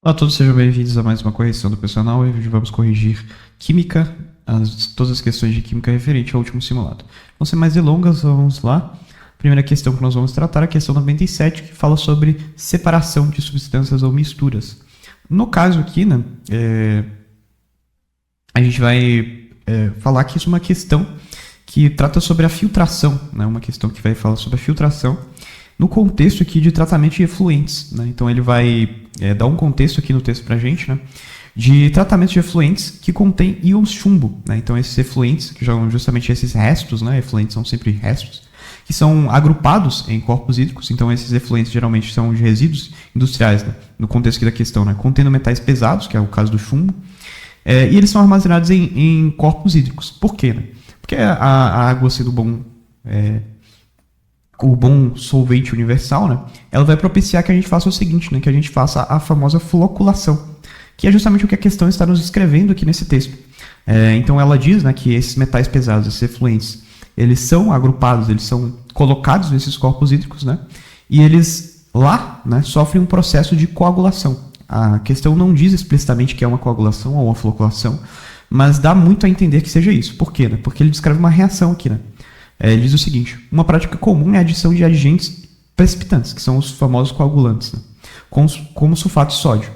Olá a todos, sejam bem-vindos a mais uma correção do personal. Hoje vamos corrigir química, todas as questões de química referente ao último simulado. Vão ser mais delongas, vamos lá. Primeira questão que nós vamos tratar é a questão 97, que fala sobre separação de substâncias ou misturas. No caso aqui, né, a gente vai falar aqui sobre uma questão que trata sobre a filtração, né, uma questão que vai falar sobre a filtração no contexto aqui de tratamento de efluentes, né? Então ele vai dar um contexto aqui no texto pra gente, né, de tratamento de efluentes que contém íons chumbo, né? Então esses efluentes, que são justamente esses restos, né, efluentes são sempre restos, que são agrupados em corpos hídricos. Então esses efluentes geralmente são de resíduos industriais, né, no contexto aqui da questão, né, contendo metais pesados, que é o caso do chumbo, e eles são armazenados em corpos hídricos. Por quê, né? Porque a água, sendo o bom solvente universal, né, ela vai propiciar que a gente faça o seguinte, né, que a gente faça a famosa floculação, que é justamente o que a questão está nos escrevendo aqui nesse texto. Então ela diz, né, que esses metais pesados, esses efluentes, eles são agrupados, eles são colocados nesses corpos hídricos, né, e eles lá, né, sofrem um processo de coagulação. A questão não diz explicitamente que é uma coagulação ou uma floculação, mas dá muito a entender que seja isso. Por quê, né? Porque ele descreve uma reação aqui, né? Ele diz o seguinte: uma prática comum é a adição de agentes precipitantes, que são os famosos coagulantes, né, como sulfato de sódio.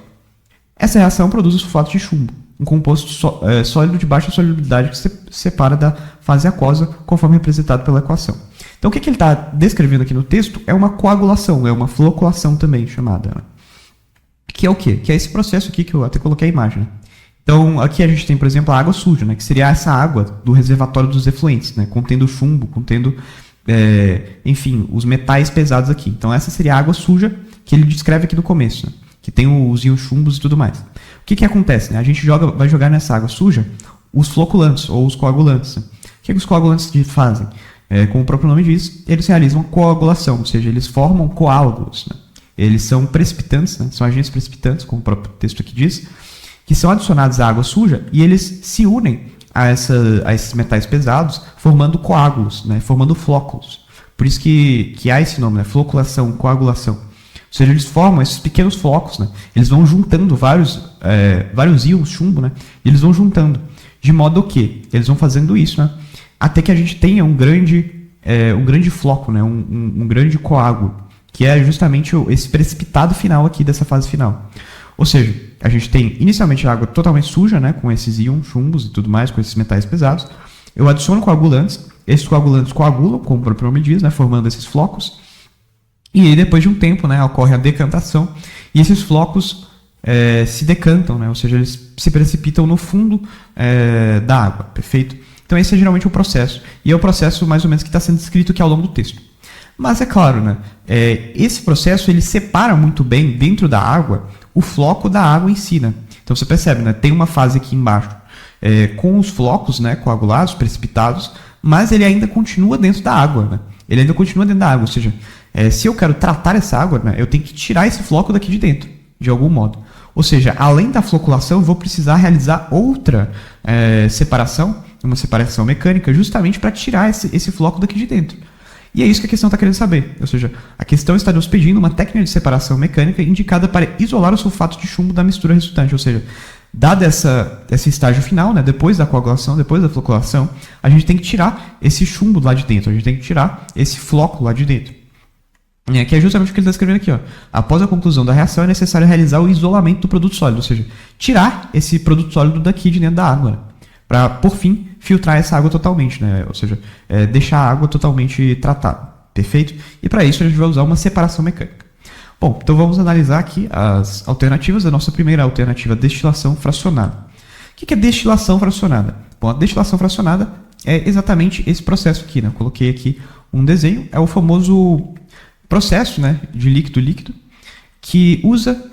Essa reação produz o sulfato de chumbo, um composto sólido de baixa solubilidade que se separa da fase aquosa, conforme representado pela equação. Então o que ele está descrevendo aqui no texto é uma coagulação, é uma floculação também chamada, né? Que é o quê? Que é esse processo aqui que eu até coloquei a imagem, né? Então, aqui a gente tem, por exemplo, a água suja, né, que seria essa água do reservatório dos efluentes, né, contendo chumbo, contendo, enfim, os metais pesados aqui. Então, essa seria a água suja que ele descreve aqui no começo, né, que tem os íons chumbos e tudo mais. O que acontece? Né? A gente vai jogar nessa água suja os floculantes ou os coagulantes. Né? O que os coagulantes fazem? Como o próprio nome diz, eles realizam coagulação, ou seja, eles formam coágulos. Né? Eles são precipitantes, né? São agentes precipitantes, como o próprio texto aqui diz, que são adicionados à água suja e eles se unem a esses metais pesados, formando coágulos, né, formando flóculos. Por isso que há esse nome, né, floculação, coagulação. Ou seja, eles formam esses pequenos flocos, né, eles vão juntando vários íons chumbo, né, e eles vão juntando, de modo que eles vão fazendo isso, né, até que a gente tenha um grande floco, né, um grande coágulo, que é justamente esse precipitado final aqui dessa fase final. Ou seja, a gente tem inicialmente a água totalmente suja, né, com esses íons chumbos e tudo mais, com esses metais pesados. Eu adiciono coagulantes, esses coagulantes coagulam, como o próprio nome diz, né, formando esses flocos. E aí, depois de um tempo, né, ocorre a decantação e esses flocos se decantam, né, ou seja, eles se precipitam no fundo da água, perfeito? Então esse é geralmente o processo, e é o processo mais ou menos que está sendo descrito aqui ao longo do texto. Mas é claro, né, esse processo ele separa muito bem dentro da água o floco da água em si, né? Então você percebe, né? Tem uma fase aqui embaixo com os flocos, né, coagulados, precipitados, mas ele ainda continua dentro da água, né? Ele ainda continua dentro da água, ou seja, se eu quero tratar essa água, né, eu tenho que tirar esse floco daqui de dentro, de algum modo. Ou seja, além da floculação, eu vou precisar realizar outra separação, uma separação mecânica, justamente para tirar esse floco daqui de dentro. E é isso que a questão está querendo saber. Ou seja, a questão está nos pedindo uma técnica de separação mecânica indicada para isolar o sulfato de chumbo da mistura resultante. Ou seja, dado esse estágio final, né, depois da coagulação, depois da floculação, a gente tem que tirar esse chumbo lá de dentro, a gente tem que tirar esse floco lá de dentro. Que é justamente o que ele está escrevendo aqui. Ó. Após a conclusão da reação, é necessário realizar o isolamento do produto sólido, ou seja, tirar esse produto sólido daqui de dentro da água, né, para, por fim, filtrar essa água totalmente, né? Ou seja, deixar a água totalmente tratada, perfeito? E para isso a gente vai usar uma separação mecânica. Bom, então vamos analisar aqui as alternativas. A nossa primeira alternativa, destilação fracionada. O que é destilação fracionada? Bom, a destilação fracionada é exatamente esse processo aqui, né? Eu coloquei aqui um desenho, é o famoso processo, né, de líquido-líquido, que usa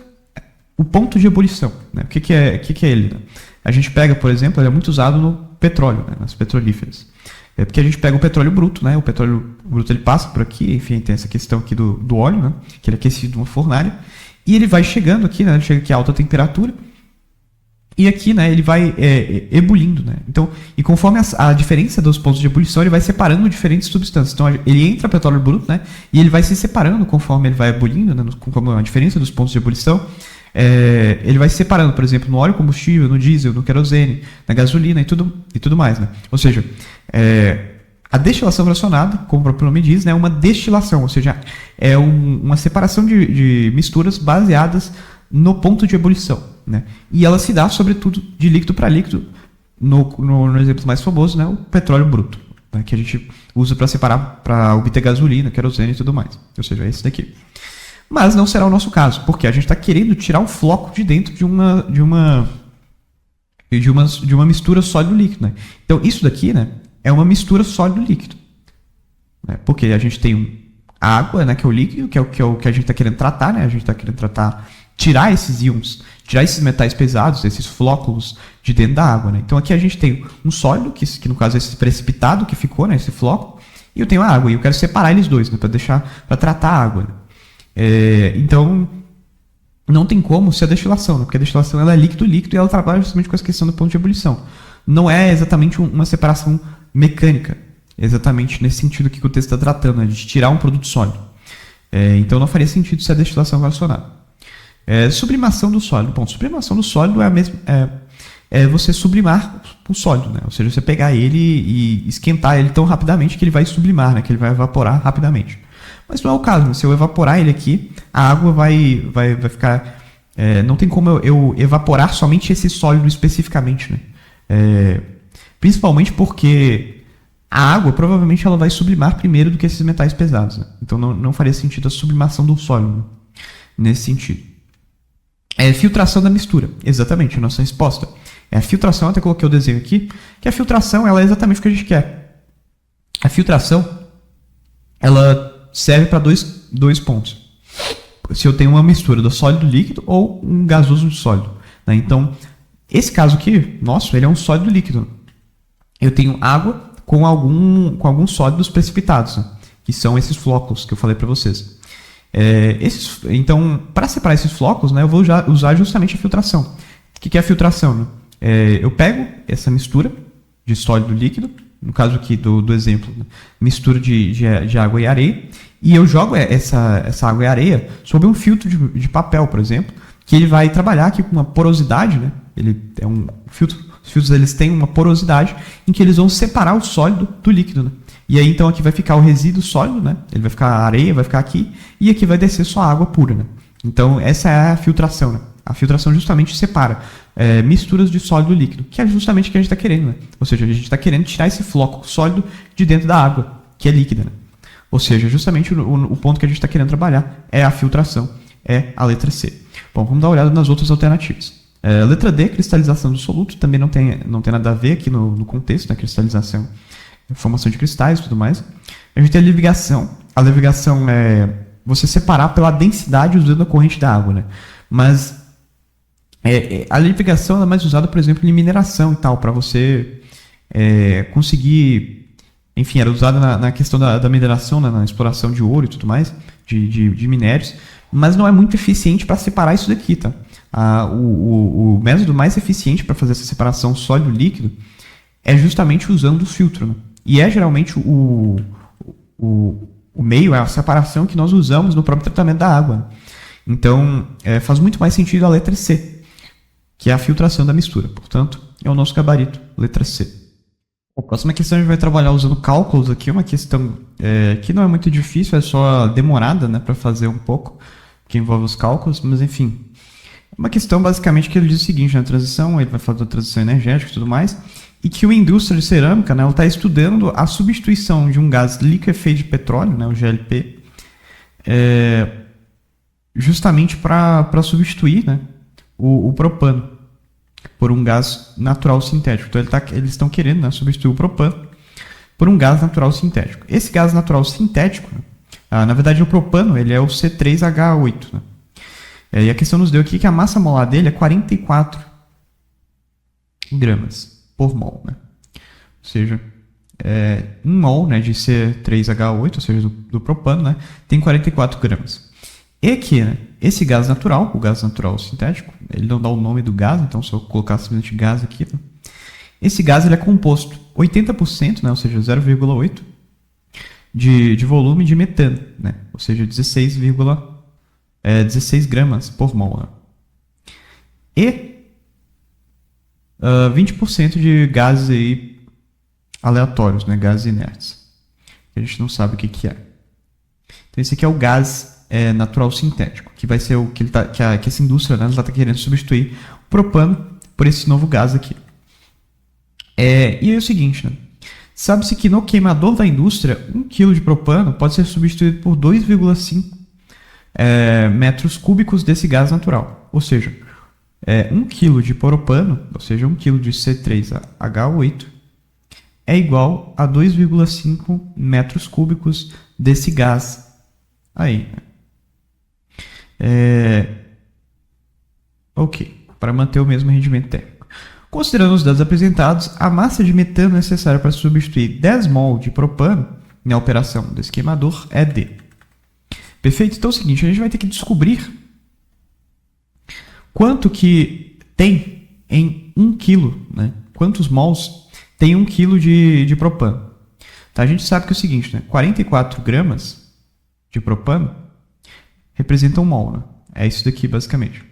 o ponto de ebulição, né? O que é ele? Né? A gente pega, por exemplo, ele é muito usado no petróleo, né, nas petrolíferas. Porque a gente pega o petróleo bruto, né, o petróleo bruto ele passa por aqui, enfim, tem essa questão aqui do óleo, né, que ele é aquecido numa fornalha, e ele vai chegando aqui, né, ele chega aqui a alta temperatura, e aqui, né, ele vai ebulindo, né. Então, e conforme a diferença dos pontos de ebulição, ele vai separando diferentes substâncias. Então, ele entra petróleo bruto, né, e ele vai se separando conforme ele vai ebulindo, né, conforme a diferença dos pontos de ebulição. ele vai separando, por exemplo, no óleo combustível, no diesel, no querosene, na gasolina e tudo mais, né? Ou seja, a destilação fracionada, como o próprio nome diz, né, é uma destilação, ou seja, é uma separação de misturas baseadas no ponto de ebulição, né? E ela se dá, sobretudo, de líquido para líquido, no exemplo mais famoso, né, o petróleo bruto, né, que a gente usa para separar, para obter gasolina, querosene e tudo mais. Ou seja, é esse daqui. Mas não será o nosso caso, porque a gente está querendo tirar o floco de dentro de uma mistura sólido-líquido, né? Então, isso daqui, né, é uma mistura sólido-líquido, né? Porque a gente tem a água, né, que é o líquido, que é o que a gente está querendo tratar, né? A gente está querendo tirar esses íons, tirar esses metais pesados, esses flóculos de dentro da água, né? Então, aqui a gente tem um sólido, que no caso é esse precipitado que ficou, né, esse flóculo, e eu tenho a água, e eu quero separar eles dois, né, para tratar a água, né? Então, não tem como ser a destilação, né? Porque a destilação ela é líquido-líquido e ela trabalha justamente com essa questão do ponto de ebulição. Não é exatamente uma separação mecânica, exatamente nesse sentido que o texto está tratando, né? De tirar um produto sólido. Então, não faria sentido ser a destilação relacionada. Sublimação do sólido. Bom, sublimação do sólido é a mesma... É você sublimar o sólido, né? Ou seja, você pegar ele e esquentar ele tão rapidamente que ele vai sublimar, né? Que ele vai evaporar rapidamente. Mas não é o caso, né? Se eu evaporar ele aqui, a água vai ficar... não tem como eu evaporar somente esse sólido especificamente, né? Principalmente porque a água provavelmente ela vai sublimar primeiro do que esses metais pesados, né? Então não faria sentido a sublimação do sólido, né? Nesse sentido. Filtração da mistura. Exatamente, a nossa resposta. A filtração, até coloquei o desenho aqui, que a filtração ela é exatamente o que a gente quer. A filtração ela serve para dois pontos. Se eu tenho uma mistura do sólido líquido ou um gasoso sólido, né? Então, esse caso aqui, nosso, ele é um sólido líquido. Eu tenho água com alguns sólidos precipitados, né? Que são esses flóculos que eu falei para vocês. Então, para separar esses flóculos, né, eu vou usar justamente a filtração. O que é a filtração? Né? Eu pego essa mistura de sólido líquido, no caso aqui do exemplo, né, mistura de água e areia, e eu jogo essa água e areia sobre um filtro de papel, por exemplo, que ele vai trabalhar aqui com uma porosidade, né? Ele é um filtro, os filtros eles têm uma porosidade em que eles vão separar o sólido do líquido, né? E aí então aqui vai ficar o resíduo sólido, né? Ele vai ficar a areia, vai ficar aqui, e aqui vai descer só água pura, né? Então essa é a filtração, né? A filtração justamente separa misturas de sólido e líquido, que é justamente o que a gente está querendo, né? Ou seja, a gente está querendo tirar esse floco sólido de dentro da água, que é líquida, né? Ou seja, justamente o ponto que a gente está querendo trabalhar é a filtração, é a letra C. Bom, vamos dar uma olhada nas outras alternativas. Letra D, cristalização do soluto, também não tem nada a ver aqui no contexto, né? Cristalização, formação de cristais e tudo mais. A gente tem a levigação. A levigação é você separar pela densidade usando a corrente da água, né? Mas a levigação é mais usada, por exemplo, em mineração e tal, para você conseguir... Enfim, era usada na questão da mineração, né, na exploração de ouro e tudo mais, de minérios, mas não é muito eficiente para separar isso daqui, tá? O método mais eficiente para fazer essa separação sólido-líquido é justamente usando o filtro, né? E geralmente o meio, é a separação que nós usamos no próprio tratamento da água, né? Então, faz muito mais sentido a letra C, que é a filtração da mistura. Portanto, é o nosso gabarito, letra C. A próxima questão a gente vai trabalhar usando cálculos aqui, uma questão que não é muito difícil, é só demorada, né, para fazer um pouco, que envolve os cálculos, mas enfim. Uma questão basicamente que ele diz o seguinte, na transição, ele vai falar da transição energética e tudo mais, e que uma indústria de cerâmica, né, ela está estudando a substituição de um gás liquefeito de petróleo, né, o GLP, justamente para substituir, né, o propano por um gás natural sintético. Então eles estão querendo, né, substituir o propano por um gás natural sintético. Esse gás natural sintético, né, na verdade o propano ele é o C3H8. Né? E a questão nos deu aqui que a massa molar dele é 44 gramas por mol. Né? Ou seja, 1 mol, né, de C3H8, ou seja, do propano, né, tem 44 gramas. E aqui, né, esse gás natural, o gás natural sintético, ele não dá o nome do gás, então se eu colocar simplesmente gás aqui, né, esse gás ele é composto 80%, né, ou seja, 0,8% de volume de metano, né, ou seja, 16 gramas por mol. Né. e 20% de gases aí aleatórios, né? Gases inertes. Que a gente não sabe o que é. Então esse aqui é o gás natural sintético, que vai ser o que, que essa indústria, né, está querendo substituir o propano por esse novo gás aqui. E é o seguinte, né? Sabe-se que no queimador da indústria, 1 kg de propano pode ser substituído por 2,5 metros cúbicos desse gás natural. Ou seja, 1 kg de propano, ou seja, 1 kg de C3H8, é igual a 2,5 metros cúbicos desse gás aí. Ok, para manter o mesmo rendimento térmico. Considerando os dados apresentados, a massa de metano necessária para substituir 10 mol de propano na operação desse queimador é D. Perfeito? Então é o seguinte, a gente vai ter que descobrir quanto que tem em 1 kg, né? Quantos mols tem 1 kg de propano. Tá? A gente sabe que é o seguinte, né? 44 gramas de propano representam 1 mol, né? É isso daqui, basicamente.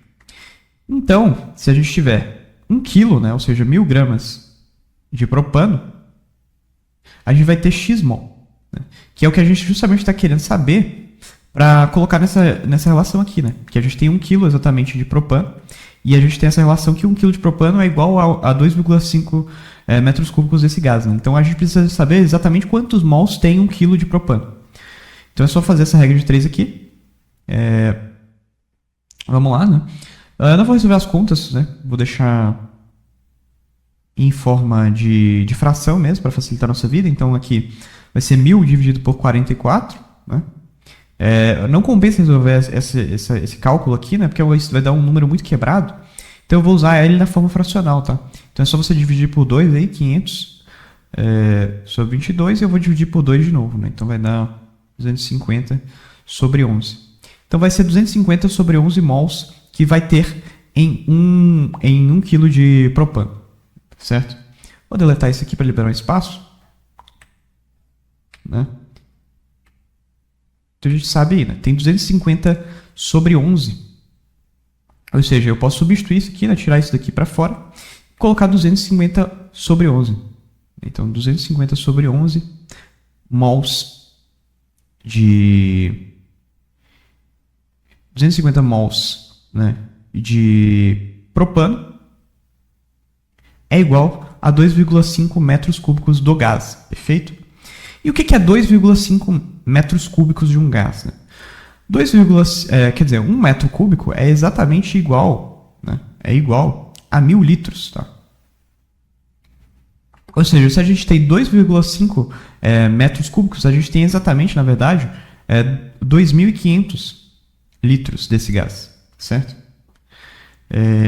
Então, se a gente tiver 1 kg, né? Ou seja, 1000 gramas de propano, a gente vai ter X mol, né? Que é o que a gente justamente está querendo saber para colocar nessa relação aqui, né? Que a gente tem 1 kg exatamente de propano e a gente tem essa relação que 1 kg de propano é igual a 2,5 metros cúbicos desse gás, né? Então a gente precisa saber exatamente quantos mols tem 1 kg de propano. Então é só fazer essa regra de 3 aqui. Vamos lá, né? Eu não vou resolver as contas, né? Vou deixar em forma de fração mesmo, para facilitar a nossa vida. Então aqui vai ser 1000 dividido por 44, né? Não compensa resolver esse cálculo aqui, né? Porque isso vai dar um número muito quebrado. Então eu vou usar ele na forma fracional, tá? Então é só você dividir por 2 aí, 500 sobre 22, e eu vou dividir por 2 de novo, né? Então vai dar 250 sobre 11. Então vai ser 250 sobre 11 mols que vai ter em 1 kg de propano, certo? Vou deletar isso aqui para liberar um espaço, né? Então a gente sabe aí, né? Tem 250 sobre 11. Ou seja, eu posso substituir isso aqui, né? Tirar isso daqui para fora e colocar 250 sobre 11. Então 250 sobre 11 mols de 250 mols, né, de propano é igual a 2,5 metros cúbicos do gás, perfeito? E o que é 2,5 metros cúbicos de um gás? Né? Quer dizer, 1 metro cúbico é exatamente igual, né, é igual a 1000 litros, tá? Ou seja, se a gente tem 2,5 metros cúbicos, a gente tem exatamente, na verdade, 2.500 litros desse gás, certo?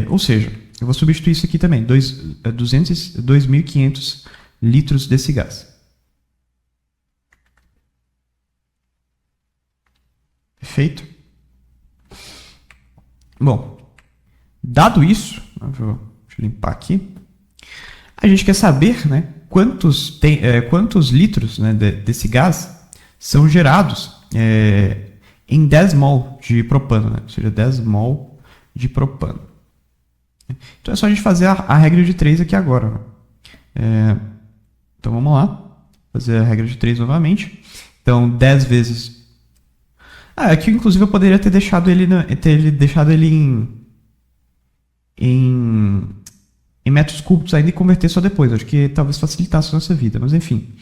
Ou seja, eu vou substituir isso aqui também, 2.500 litros desse gás. Perfeito? Bom, dado isso, deixa eu limpar aqui, a gente quer saber, né, quantos litros, né, desse gás são gerados em 10 mol de propano, né? Ou seja, 10 mol de propano. Então é só a gente fazer a regra de 3 aqui agora. Né? Então vamos lá, fazer a regra de 3 novamente. Então 10 vezes... aqui inclusive eu poderia ter deixado ele, em metros cúbicos ainda e converter só depois. Acho que talvez facilitasse a nossa vida, mas enfim.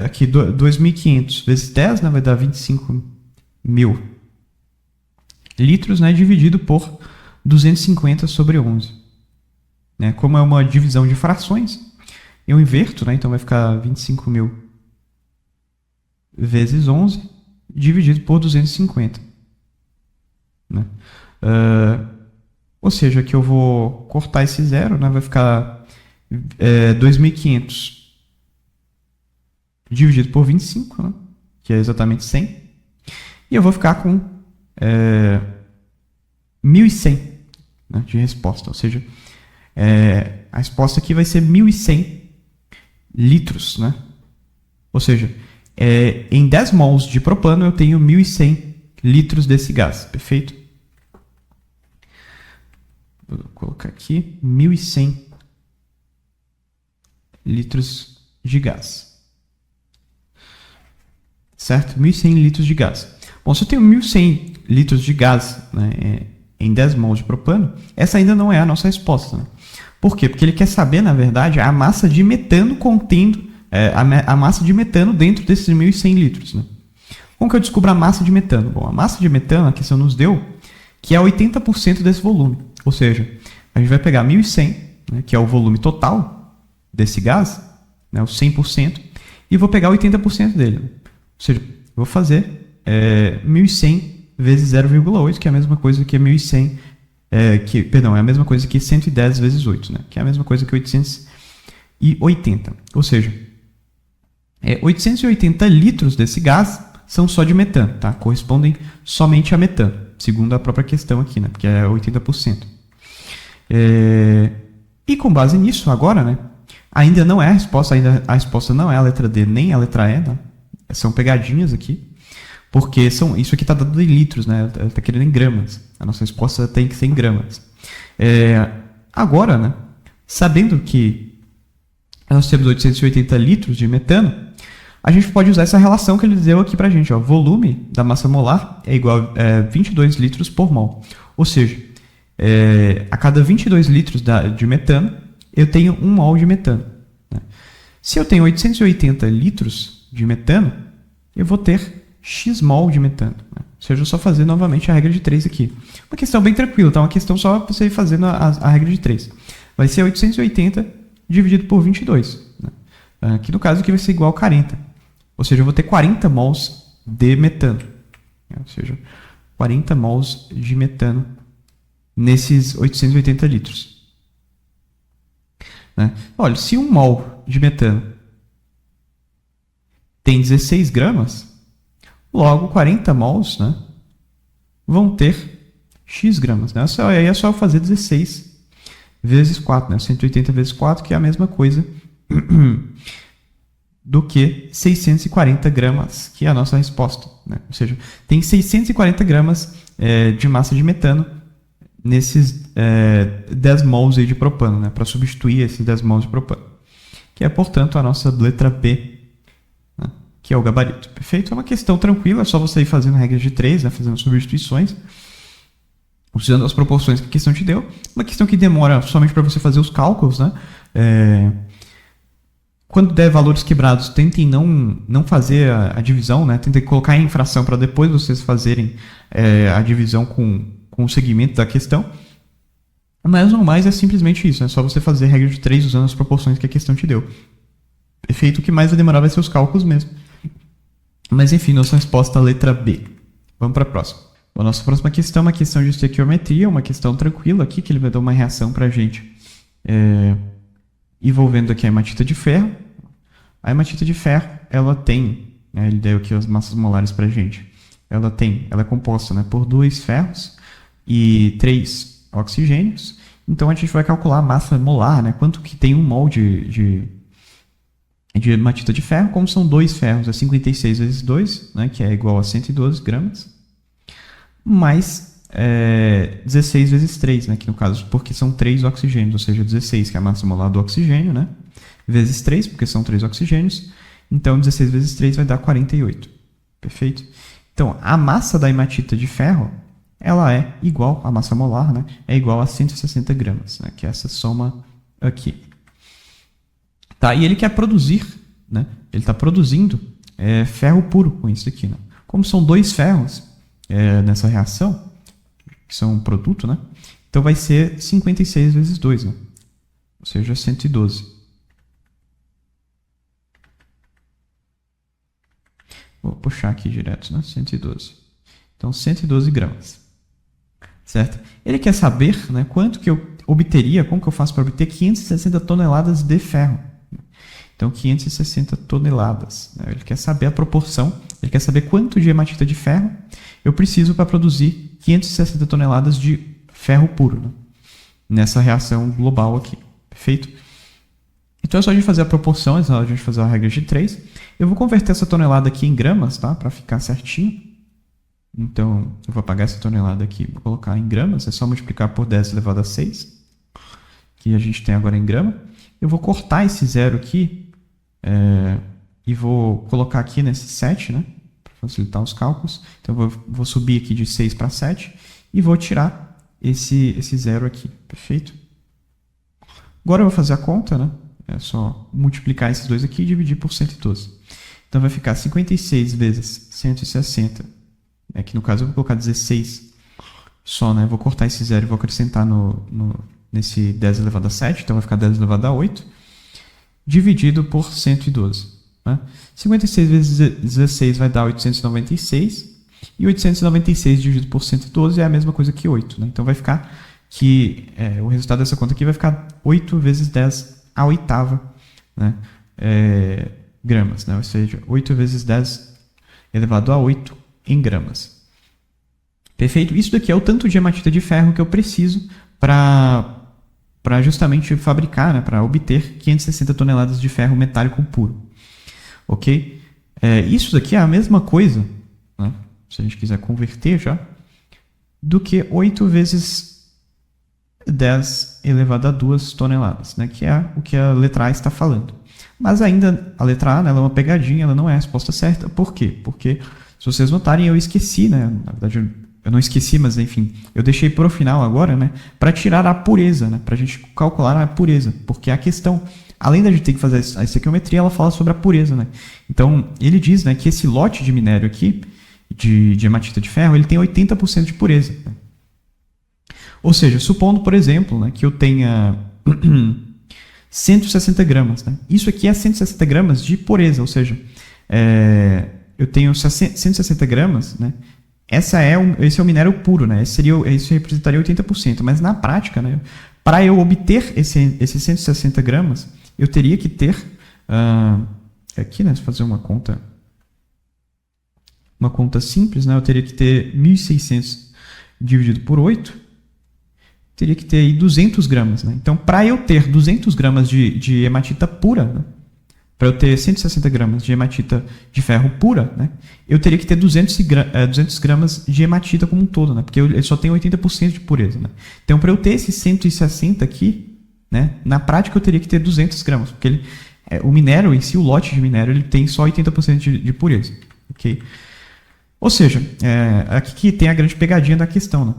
Aqui 2.500 vezes 10, né, vai dar 25.000 litros, né, dividido por 250 sobre 11. Né? Como é uma divisão de frações, eu inverto, né, então vai ficar 25.000 vezes 11 dividido por 250. Né? Ou seja, aqui eu vou cortar esse zero, né, vai ficar 2.500 dividido por 25, né, que é exatamente 100. E eu vou ficar com 1.100, né, de resposta. Ou seja, a resposta aqui vai ser 1.100 litros. Né? Ou seja, em 10 mols de propano eu tenho 1.100 litros desse gás. Perfeito? Vou colocar aqui 1.100 litros de gás. Certo? 1.100 litros de gás. Bom, se eu tenho 1.100 litros de gás, né, em 10 mols de propano, essa ainda não é a nossa resposta. Né? Por quê? Porque ele quer saber, na verdade, a massa de metano contendo, a massa de metano dentro desses 1.100 litros. Né? Como que eu descubro a massa de metano? Bom, a massa de metano, a questão nos deu, que é 80% desse volume. Ou seja, a gente vai pegar 1.100, né, que é o volume total desse gás, né, o 100%, e vou pegar 80% dele. Né? Ou seja, eu vou fazer 1.100 vezes 0,8, que é a mesma coisa que 1.100, perdão, é a mesma coisa que 110 vezes 8, né? Que é a mesma coisa que 880. Ou seja, 880 litros desse gás são só de metano, tá? Correspondem somente a metano, segundo a própria questão aqui, né? Porque é 80%. E com base nisso, agora, né? Ainda não é a resposta, a resposta não é a letra D nem a letra E, né? São pegadinhas aqui, porque isso aqui está dado em litros, né? Ela está querendo em gramas. A nossa resposta tem que ser em gramas. Agora, né? Sabendo que nós temos 880 litros de metano, a gente pode usar essa relação que ele deu aqui para a gente. Ó. Volume da massa molar é igual a 22 litros por mol. Ou seja, a cada 22 litros de metano, eu tenho 1 mol de metano. Né? Se eu tenho 880 litros de metano, eu vou ter X mol de metano. Né? Ou seja, eu só fazer novamente a regra de 3 aqui. Uma questão bem tranquila, tá? Uma questão só para você ir fazendo a regra de 3. Vai ser 880 dividido por 22. Né? Aqui no caso aqui vai ser igual a 40. Ou seja, eu vou ter 40 mols de metano. Né? Ou seja, 40 mols de metano nesses 880 litros. Né? Olha, se 1 mol de metano tem 16 gramas, logo 40 mols, né, vão ter X gramas. Né? Aí é só fazer 16 vezes 4, né? 180 vezes 4, que é a mesma coisa do que 640 gramas, que é a nossa resposta. Né? Ou seja, tem 640 gramas de massa de metano nesses 10 mols aí de propano, né? Para substituir esses 10 mols de propano. Que é, portanto, a nossa letra B, que é o gabarito. Perfeito? É uma questão tranquila, é só você ir fazendo a regra de 3, né, fazendo substituições, usando as proporções que a questão te deu. Uma questão que demora somente para você fazer os cálculos. Né? Quando der valores quebrados, tentem não fazer a divisão, né? Tentem colocar em fração para depois vocês fazerem a divisão com o segmento da questão. Mas no mais é simplesmente isso, é só você fazer a regra de 3 usando as proporções que a questão te deu. Perfeito? O que mais vai demorar vai ser os cálculos mesmo. Mas enfim, nossa resposta é a letra B. Vamos para a próxima. A nossa próxima questão é uma questão de estequiometria, uma questão tranquila aqui, que ele vai dar uma reação para a gente envolvendo aqui a hematita de ferro. A hematita de ferro, ela tem, né, ele deu aqui as massas molares para a gente. Ela é composta, né, por 2 ferros e 3 oxigênios. Então a gente vai calcular a massa molar, né, quanto que tem 1 mol de hematita de ferro. Como são 2 ferros, é 56 vezes 2, né, que é igual a 112 gramas, mais 16 vezes 3, né, que no caso, porque são 3 oxigênios, ou seja, 16, que é a massa molar do oxigênio, né, vezes 3, porque são 3 oxigênios, então 16 vezes 3 vai dar 48. Perfeito? Então, a massa da hematita de ferro, ela é igual, a massa molar, né, é igual a 160 gramas, né, que é essa soma aqui. Tá? E ele quer produzir, né? Ele está produzindo ferro puro com isso aqui. Né? Como são 2 ferros nessa reação, que são um produto, né? Então vai ser 56 vezes 2, né? Ou seja, 112. Vou puxar aqui direto, né? 112. Então, 112 gramas. Certo? Ele quer saber, né, quanto que eu obteria, como que eu faço para obter 560 toneladas de ferro. Então, 560 toneladas. Né? Ele quer saber a proporção, ele quer saber quanto de hematita de ferro eu preciso para produzir 560 toneladas de ferro puro, né? Nessa reação global aqui. Perfeito? Então, é só a gente fazer a proporção, é só a gente fazer a regra de 3. Eu vou converter essa tonelada aqui em gramas, tá? Para ficar certinho. Então, eu vou apagar essa tonelada aqui, vou colocar em gramas, é só multiplicar por 10 elevado a 6, que a gente tem agora em grama. Eu vou cortar esse zero aqui e vou colocar aqui nesse 7, né, para facilitar os cálculos. Então, eu vou subir aqui de 6 para 7 e vou tirar esse zero aqui, perfeito? Agora eu vou fazer a conta, né? É só multiplicar esses dois aqui e dividir por 112. Então vai ficar 56 vezes 160. Aqui no caso eu vou colocar 16 só, né? Vou cortar esse zero e vou acrescentar nesse 10 elevado a 7. Então vai ficar 10 elevado a 8. Dividido por 112. Né? 56 vezes 16 vai dar 896. E 896 dividido por 112 é a mesma coisa que 8. Né? Então vai ficar que o resultado dessa conta aqui vai ficar 8 vezes 10 a oitava, né? Gramas. Né? Ou seja, 8 vezes 10 elevado a 8 em gramas. Perfeito? Isso daqui é o tanto de hematita de ferro que eu preciso para justamente fabricar, né? Para obter 560 toneladas de ferro metálico puro. Ok? Isso daqui é a mesma coisa, né? Se a gente quiser converter já, do que 8 vezes 10 elevado a 2 toneladas, né? Que é o que a letra A está falando. Mas ainda a letra A, né, ela é uma pegadinha, ela não é a resposta certa. Por quê? Porque, se vocês notarem, eu esqueci, né? Na verdade, eu não esqueci, mas enfim, eu deixei para o final agora, né? Para tirar a pureza, né? Para a gente calcular a pureza. Porque a questão, além da gente ter que fazer a estequiometria, ela fala sobre a pureza, né? Então, ele diz, né, que esse lote de minério aqui, de hematita de ferro, ele tem 80% de pureza. Né? Ou seja, supondo, por exemplo, né, que eu tenha 160 gramas. Né? Isso aqui é 160 gramas de pureza, ou seja, eu tenho 160 gramas, né? Esse é o minério puro, né? Isso representaria 80%, mas na prática, né, para eu obter esses 160 gramas, eu teria que ter, aqui, né, fazer uma conta simples, né? Eu teria que ter 1.600 dividido por 8, teria que ter aí 200 gramas. Né? Então, para eu ter 200 gramas de hematita pura, né? Para eu ter 160 gramas de hematita de ferro pura, né? Eu teria que ter 200 gramas de hematita como um todo, né? Porque ele só tem 80% de pureza. Né? Então, para eu ter esses 160 aqui, né? Na prática eu teria que ter 200 gramas, porque o minério em si, o lote de minério, ele tem só 80% de pureza. Ok? Ou seja, aqui que tem a grande pegadinha da questão, né?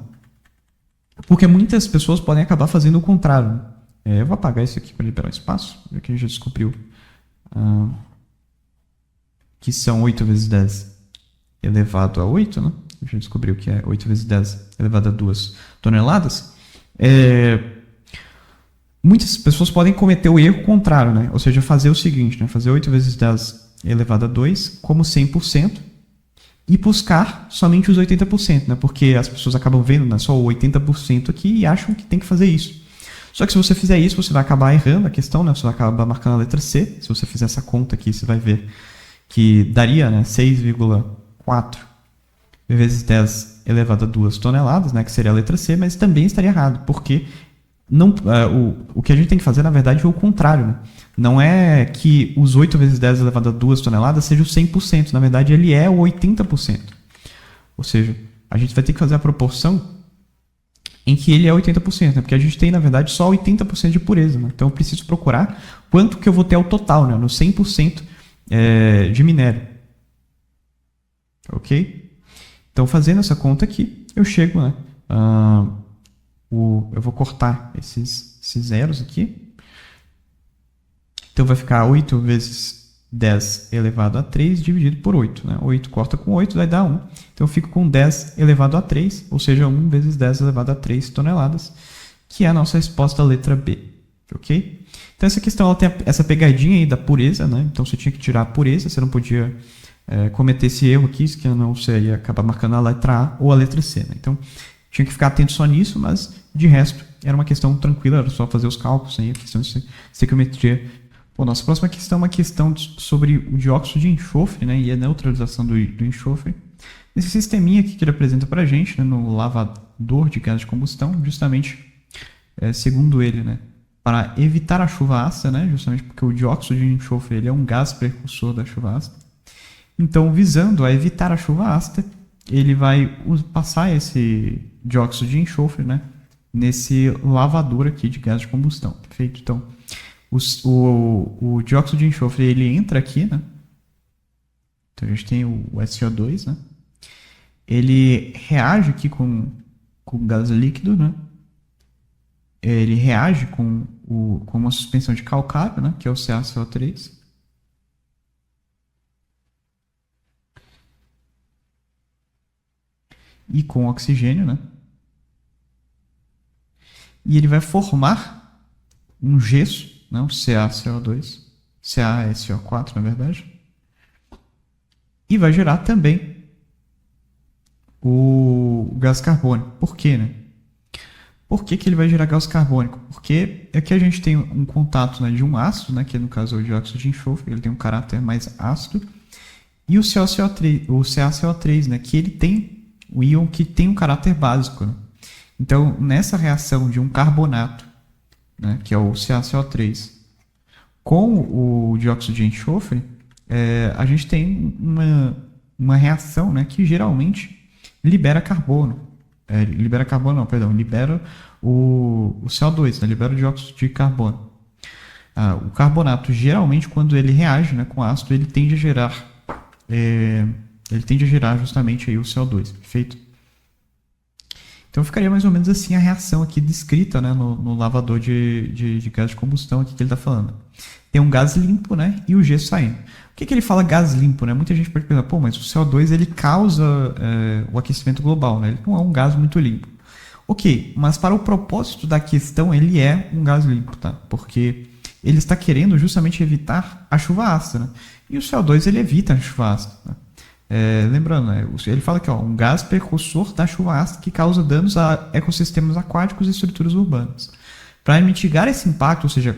Porque muitas pessoas podem acabar fazendo o contrário. Eu vou apagar isso aqui para liberar o espaço, já que a gente já descobriu que são 8 vezes 10 elevado a 8, né? A gente já descobriu que é 8 vezes 10 elevado a 2 toneladas. Muitas pessoas podem cometer o erro contrário, né? Ou seja, fazer o seguinte, né? Fazer 8 vezes 10 elevado a 2 como 100%, e buscar somente os 80%, né? Porque as pessoas acabam vendo, né, só o 80% aqui e acham que tem que fazer isso. Só que se você fizer isso, você vai acabar errando a questão, né? Você vai acabar marcando a letra C. Se você fizer essa conta aqui, você vai ver que daria, né, 6,4 vezes 10 elevado a 2 toneladas, né, que seria a letra C, mas também estaria errado, porque não, o que a gente tem que fazer, na verdade, é o contrário. Né? Não é que os 8 vezes 10 elevado a 2 toneladas seja o 100%. Na verdade, ele é o 80%. Ou seja, a gente vai ter que fazer a proporção em que ele é 80%. Né? Porque a gente tem, na verdade, só 80% de pureza. Né? Então, eu preciso procurar quanto que eu vou ter ao total, né? No 100% de minério. Ok? Então, fazendo essa conta aqui, eu chego... Né? Eu vou cortar esses zeros aqui. Então vai ficar 8 vezes 10 elevado a 3 dividido por 8. Né? 8 corta com 8 vai dar 1. Então eu fico com 10 elevado a 3, ou seja, 1 vezes 10 elevado a 3 toneladas, que é a nossa resposta, a letra B. Ok? Então essa questão ela tem essa pegadinha aí da pureza. Né? Então você tinha que tirar a pureza, você não podia cometer esse erro aqui, que não você ia acabar marcando a letra A ou a letra C. Né? Então tinha que ficar atento só nisso, mas de resto era uma questão tranquila, era só fazer os cálculos aí, a questão de estequiometria. Bom, nossa próxima questão é uma questão sobre o dióxido de enxofre, né, e a neutralização do enxofre. Esse sisteminha aqui que ele apresenta para a gente, né, no lavador de gás de combustão, justamente, segundo ele, né, para evitar a chuva ácida, né, justamente porque o dióxido de enxofre ele é um gás precursor da chuva ácida. Então, visando a evitar a chuva ácida, ele vai passar esse dióxido de enxofre, né, nesse lavador aqui de gás de combustão. Perfeito? Então, o dióxido de enxofre ele entra aqui, né? Então a gente tem o SO2, né? Ele reage aqui com gás líquido, né? Ele reage com uma suspensão de calcário, né? Que é o CaCO3. E com oxigênio, né? E ele vai formar um gesso, né? O CaCO2, CaSO4, na verdade. E vai gerar também o gás carbônico. Por quê, né? Por que ele vai gerar gás carbônico? Porque aqui a gente tem um contato, né, de um ácido, né, que no caso é o dióxido de enxofre, ele tem um caráter mais ácido, e o CaCO3, né, que ele tem o íon que tem um caráter básico. Né? Então, nessa reação de um carbonato, né, que é o CaCO3, com o dióxido de enxofre, a gente tem uma reação, né, que geralmente libera carbono. Libera o CO2, né, libera o dióxido de carbono. O carbonato, geralmente, quando ele reage, né, com ácido, ele tende a gerar justamente aí o CO2, perfeito? Então ficaria mais ou menos assim a reação aqui descrita, né, no lavador de gás de combustão aqui que ele está falando. Tem um gás limpo, né, e o gesso saindo. Por que ele fala gás limpo, né? Muita gente pode pensar, pô, mas o CO2 ele causa o aquecimento global, né? Ele não é um gás muito limpo. Ok, mas para o propósito da questão, ele é um gás limpo, tá? Porque ele está querendo justamente evitar a chuva ácida, né? E o CO2 ele evita a chuva ácida, né? Lembrando, né, ele fala que um gás precursor da chuva ácida que causa danos a ecossistemas aquáticos e estruturas urbanas. Para mitigar esse impacto, ou seja,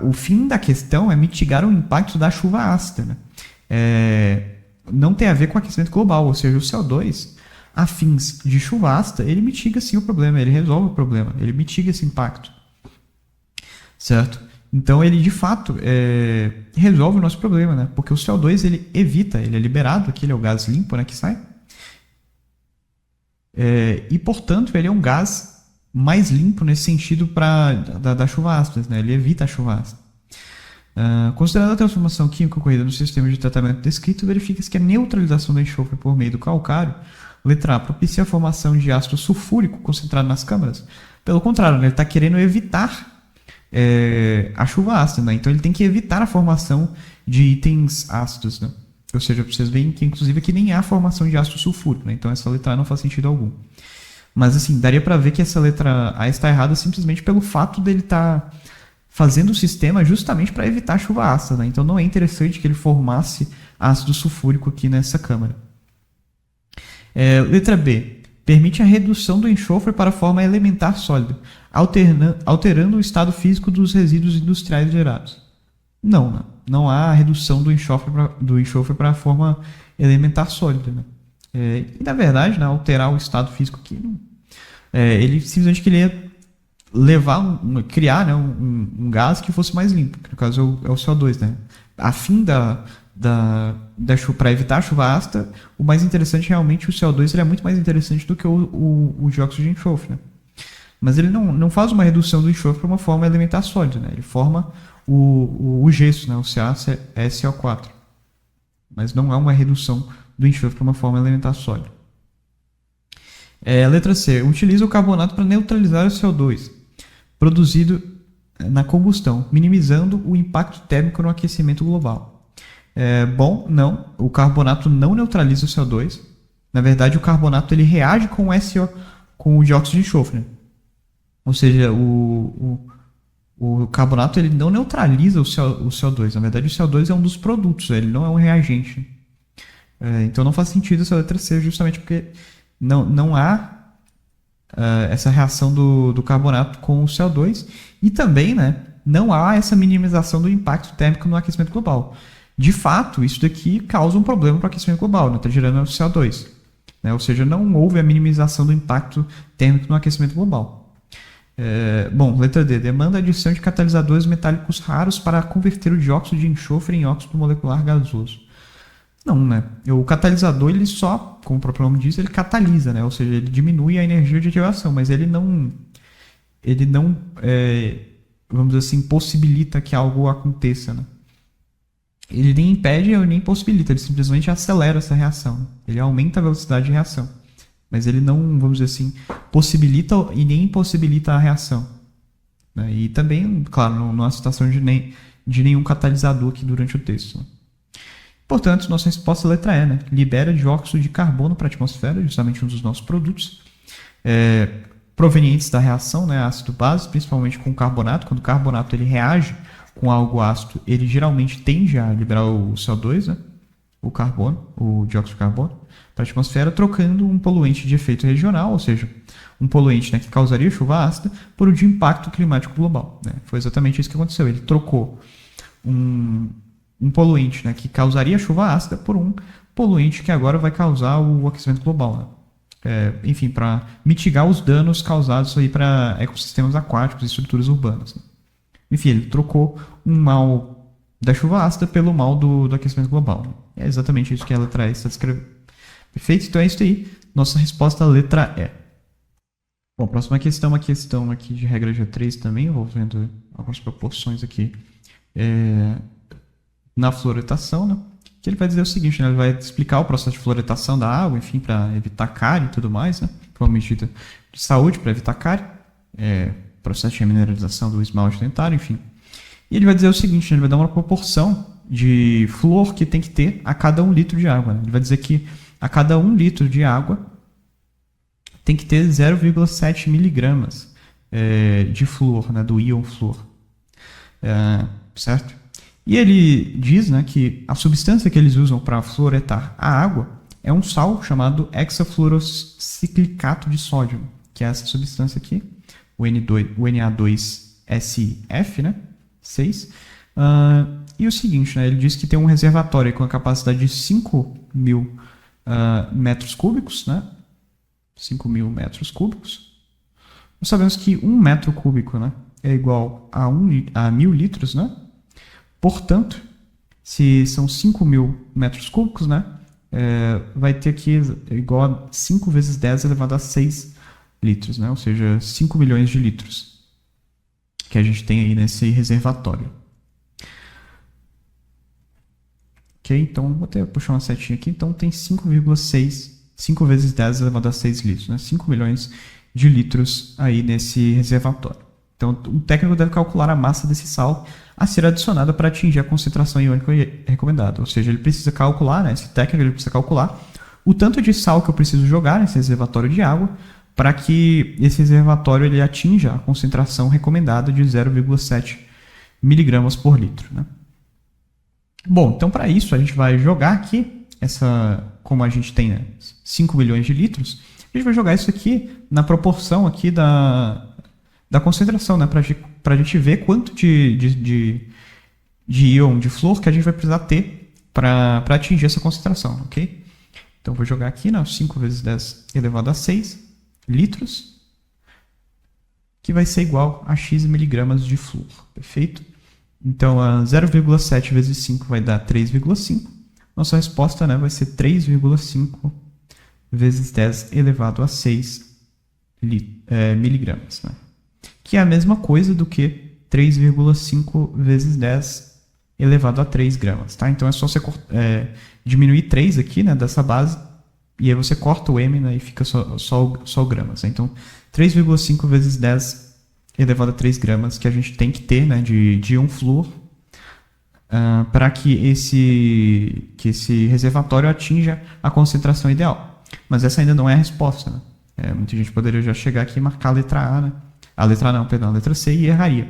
o fim da questão é mitigar o impacto da chuva ácida. Né? Não tem a ver com aquecimento global, ou seja, o CO2, a fins de chuva ácida, ele mitiga sim o problema, ele resolve o problema, ele mitiga esse impacto. Certo? Então ele de fato resolve o nosso problema, né? Porque o CO2 ele evita, ele é liberado, aqui ele é o gás limpo, né, que sai. E portanto ele é um gás mais limpo nesse sentido da chuva ácida, né? Ele evita a chuva ácida. Considerando a transformação química ocorrida no sistema de tratamento descrito, verifica-se que a neutralização do enxofre por meio do calcário, letra A, propicia a formação de ácido sulfúrico concentrado nas câmaras. Pelo contrário, né? Ele está querendo evitar a chuva ácida, né? Então ele tem que evitar a formação de itens ácidos, né? Ou seja, vocês veem que inclusive aqui nem há formação de ácido sulfúrico, né? Então essa letra A não faz sentido algum. Mas assim, daria para ver que essa letra A está errada simplesmente pelo fato dele estar fazendo o sistema justamente para evitar a chuva ácida, né? Então não é interessante que ele formasse ácido sulfúrico aqui nessa câmara. Letra B. Permite a redução do enxofre para a forma elementar sólida, alterando o estado físico dos resíduos industriais gerados. Não há redução do enxofre para a forma elementar sólida. Né? E na verdade, né, alterar o estado físico aqui, ele simplesmente queria criar, né, um gás que fosse mais limpo, que no caso é o CO2. Né? A fim para evitar a chuva ácida, o mais interessante realmente, o CO2 ele é muito mais interessante do que o dióxido de enxofre. Né? Mas ele não faz uma redução do enxofre para uma forma elementar sólida. Né? Ele forma o gesso, né? O CaSO4. Mas não há uma redução do enxofre para uma forma elementar sólida. Letra C. Utiliza o carbonato para neutralizar o CO2 produzido na combustão, minimizando o impacto térmico no aquecimento global. Não. O carbonato não neutraliza o CO2. Na verdade, o carbonato ele reage com o dióxido de enxofre. Né? Ou seja, o carbonato ele não neutraliza o CO2. Na verdade, o CO2 é um dos produtos, ele não é um reagente. Então não faz sentido essa letra C, justamente porque não há essa reação do carbonato com o CO2 e também, né, não há essa minimização do impacto térmico no aquecimento global. De fato, isso daqui causa um problema para o aquecimento global, está gerando o CO2. Né? Ou seja, não houve a minimização do impacto térmico no aquecimento global. Letra D. Demanda a adição de catalisadores metálicos raros para converter o dióxido de enxofre em óxido molecular gasoso. Não, né? O catalisador, ele só, como o próprio nome diz, ele catalisa, né? Ou seja, ele diminui a energia de ativação, mas ele não, vamos dizer assim, possibilita que algo aconteça, né? Ele nem impede nem possibilita, ele simplesmente acelera essa reação. Ele aumenta a velocidade de reação. Mas ele não, vamos dizer assim, possibilita e nem impossibilita a reação. Né? E também, claro, não há citação de nenhum catalisador aqui durante o texto. Né? Portanto, nossa resposta é a letra E, né? Libera dióxido de carbono para a atmosfera, justamente um dos nossos produtos, provenientes da reação, né? Ácido-base, principalmente com o carbonato. Quando o carbonato ele reage com algo ácido, ele geralmente tende a liberar o CO2, né? O carbono, o dióxido de carbono, para a atmosfera, trocando um poluente de efeito regional, ou seja, um poluente, né, que causaria chuva ácida, por um de impacto climático global. Né? Foi exatamente isso que aconteceu. Ele trocou um poluente, né, que causaria chuva ácida por um poluente que agora vai causar o aquecimento global. Né? Enfim, para mitigar os danos causados aí para ecossistemas aquáticos e estruturas urbanas. Né? Enfim, ele trocou um mal da chuva ácida pelo mal do aquecimento global. Né? É exatamente isso que a letra E está descrevendo. Perfeito? Então é isso aí. Nossa resposta é a letra E. Bom, próxima questão, uma questão aqui de regra G3 também, envolvendo algumas proporções aqui na fluoretação, né? Que ele vai dizer o seguinte, né? Ele vai explicar o processo de fluoretação da água, enfim, para evitar cárie e tudo mais, né? Foi uma medida de saúde para evitar cárie, processo de mineralização do esmalte dentário, enfim. E ele vai dizer o seguinte, né? Ele vai dar uma proporção de flúor que tem que ter a cada 1 litro de água. Né? Ele vai dizer que a cada 1 litro de água tem que ter 0,7 miligramas de flúor, né? Do íon flúor. Certo? E ele diz, né, que a substância que eles usam para fluoretar a água é um sal chamado hexafluorociclicato de sódio, que é essa substância aqui, o Na2SF, né? 6. E o seguinte, né, ele diz que tem um reservatório com a capacidade de 5.000 metros cúbicos, né? 5.000 metros cúbicos. Nós sabemos que 1 metro cúbico, né, é igual a 1.000 litros, né? Portanto, se são 5.000 metros cúbicos, né, vai ter aqui igual a 5 vezes 10 elevado a 6 litros, né? Ou seja, 5 milhões de litros que a gente tem aí nesse reservatório. Ok, então vou até puxar uma setinha aqui. Então tem 5,6, 5 vezes 10 elevado a 6 litros, né? 5 milhões de litros aí nesse reservatório. Então o técnico deve calcular a massa desse sal a ser adicionada para atingir a concentração iônica recomendada. Ou seja, ele precisa calcular, né? Esse técnico ele precisa calcular o tanto de sal que eu preciso jogar nesse reservatório de água para que esse reservatório ele atinja a concentração recomendada de 0,7 miligramas por litro, né? Bom, então para isso a gente vai jogar aqui, como a gente tem, né, 5 milhões de litros, a gente vai jogar isso aqui na proporção aqui da concentração, né, para a gente ver quanto de íon de flúor que a gente vai precisar ter para atingir essa concentração, ok? Então vou jogar aqui, né, 5 vezes 10 elevado a 6 litros, que vai ser igual a x miligramas de flúor, perfeito? Então, 0,7 vezes 5 vai dar 3,5. Nossa resposta, né, vai ser 3,5 vezes 10 elevado a 6 miligramas. Né? Que é a mesma coisa do que 3,5 vezes 10 elevado a 3 gramas. Tá? Então, é só você diminuir 3 aqui, né, dessa base, e aí você corta o m, né, e fica só o gramas. Né? Então, 3,5 vezes 10 elevado a 3 gramas que a gente tem que ter, né, de íon flúor para que esse reservatório atinja a concentração ideal. Mas essa ainda não é a resposta. Né? Muita gente poderia já chegar aqui e marcar a letra A, né? A letra C e erraria.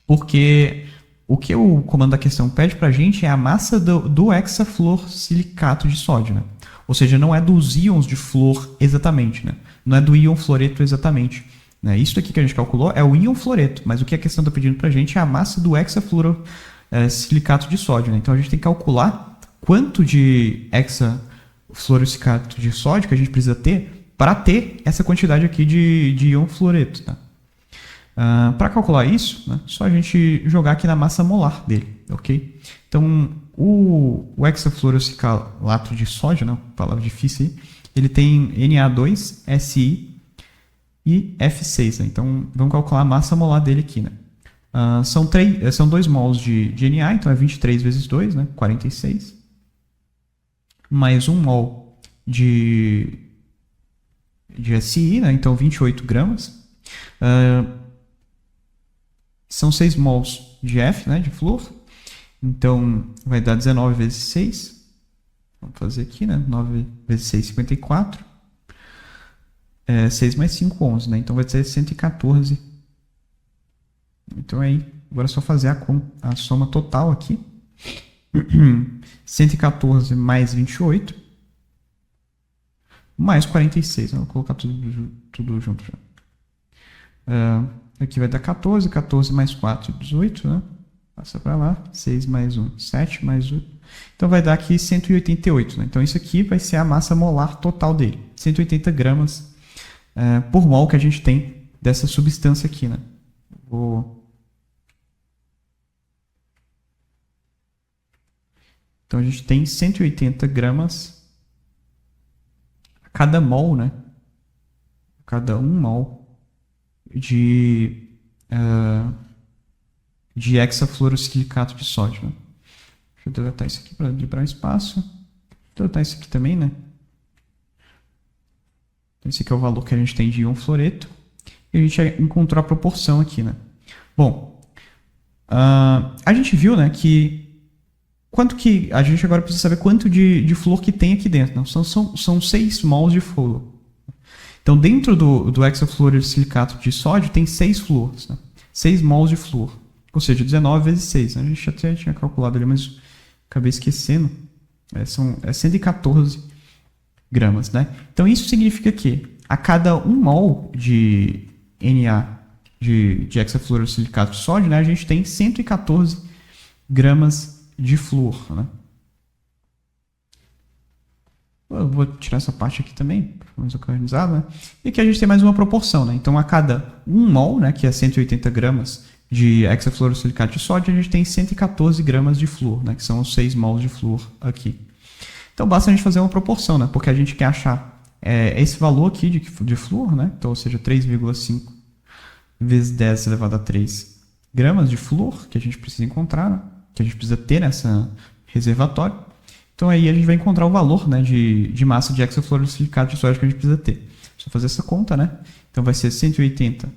Porque o que o comando da questão pede para a gente é a massa do hexafluorosilicato de sódio. Né? Ou seja, não é dos íons de flúor exatamente. Né? Não é do íon fluoreto exatamente. Isso aqui que a gente calculou é o íon fluoreto, mas o que a questão está pedindo para a gente é a massa do hexafluorosilicato de sódio. Né? Então a gente tem que calcular quanto de hexafluorosilicato de sódio que a gente precisa ter para ter essa quantidade aqui de íon fluoreto. Tá? Para calcular isso, né, só a gente jogar aqui na massa molar dele, ok? Então, o hexafluorosilicato de sódio, né, palavra difícil aí, ele tem Na2, Si e F6, né? Então, vamos calcular a massa molar dele aqui, né? São 2 mols de Na, então é 23 vezes 2, né? 46. Mais 1 mol de Si, né? Então 28 gramas. São 6 mols de F, né? De flúor. Então vai dar 19 vezes 6. Vamos fazer aqui, né? 9 vezes 6, 54. 6 mais 5, 11, né? Então vai ser 114. Então aí, agora é só fazer a soma total aqui. 114 mais 28 mais 46. Vou colocar tudo junto já. Aqui vai dar 14. 14 mais 4, 18, né? Passa para lá. 6 mais 1, 7 mais 8. Então vai dar aqui 188, né? Então isso aqui vai ser a massa molar total dele. 180 gramas por mol que a gente tem dessa substância aqui, né? Então a gente tem 180 gramas a cada mol, né? Cada 1 mol de hexafluorosilicato de sódio, né? Deixa eu deletar isso aqui para liberar espaço. Vou deletar isso aqui também, né? Então, esse aqui é o valor que a gente tem de íon fluoreto. E a gente encontrou a proporção aqui, né? Bom, a gente viu, né, quanto que a gente agora precisa saber quanto de flúor que tem aqui dentro. Não? São 6 mols de flúor. Então, dentro do hexafluorosilicato de sódio tem 6 flúores, né? 6 mols de flúor. Ou seja, 19 vezes 6. Né? A gente até tinha calculado ali, mas acabei esquecendo. São 114 gramas. Né? Então, isso significa que a cada 1 mol de Na de hexafluorosilicato de sódio, né, a gente tem 114 gramas de flúor, né? Eu vou tirar essa parte aqui também, para ficar mais organizado, né? E aqui a gente tem mais uma proporção, né? Então, a cada 1 mol, né, que é 180 gramas de hexafluorosilicato de sódio, a gente tem 114 gramas de flúor, né? Que são os 6 mols de flúor aqui. Então, basta a gente fazer uma proporção, né? Porque a gente quer achar esse valor aqui de flúor, né? Então, ou seja, 3,5 vezes 10 elevado a 3 gramas de flúor que a gente precisa encontrar, né? Que a gente precisa ter nessa reservatório. Então aí a gente vai encontrar o valor, né, de massa de hexafluorosilicato de sódio que a gente precisa ter. Só fazer essa conta, né? Então vai ser 180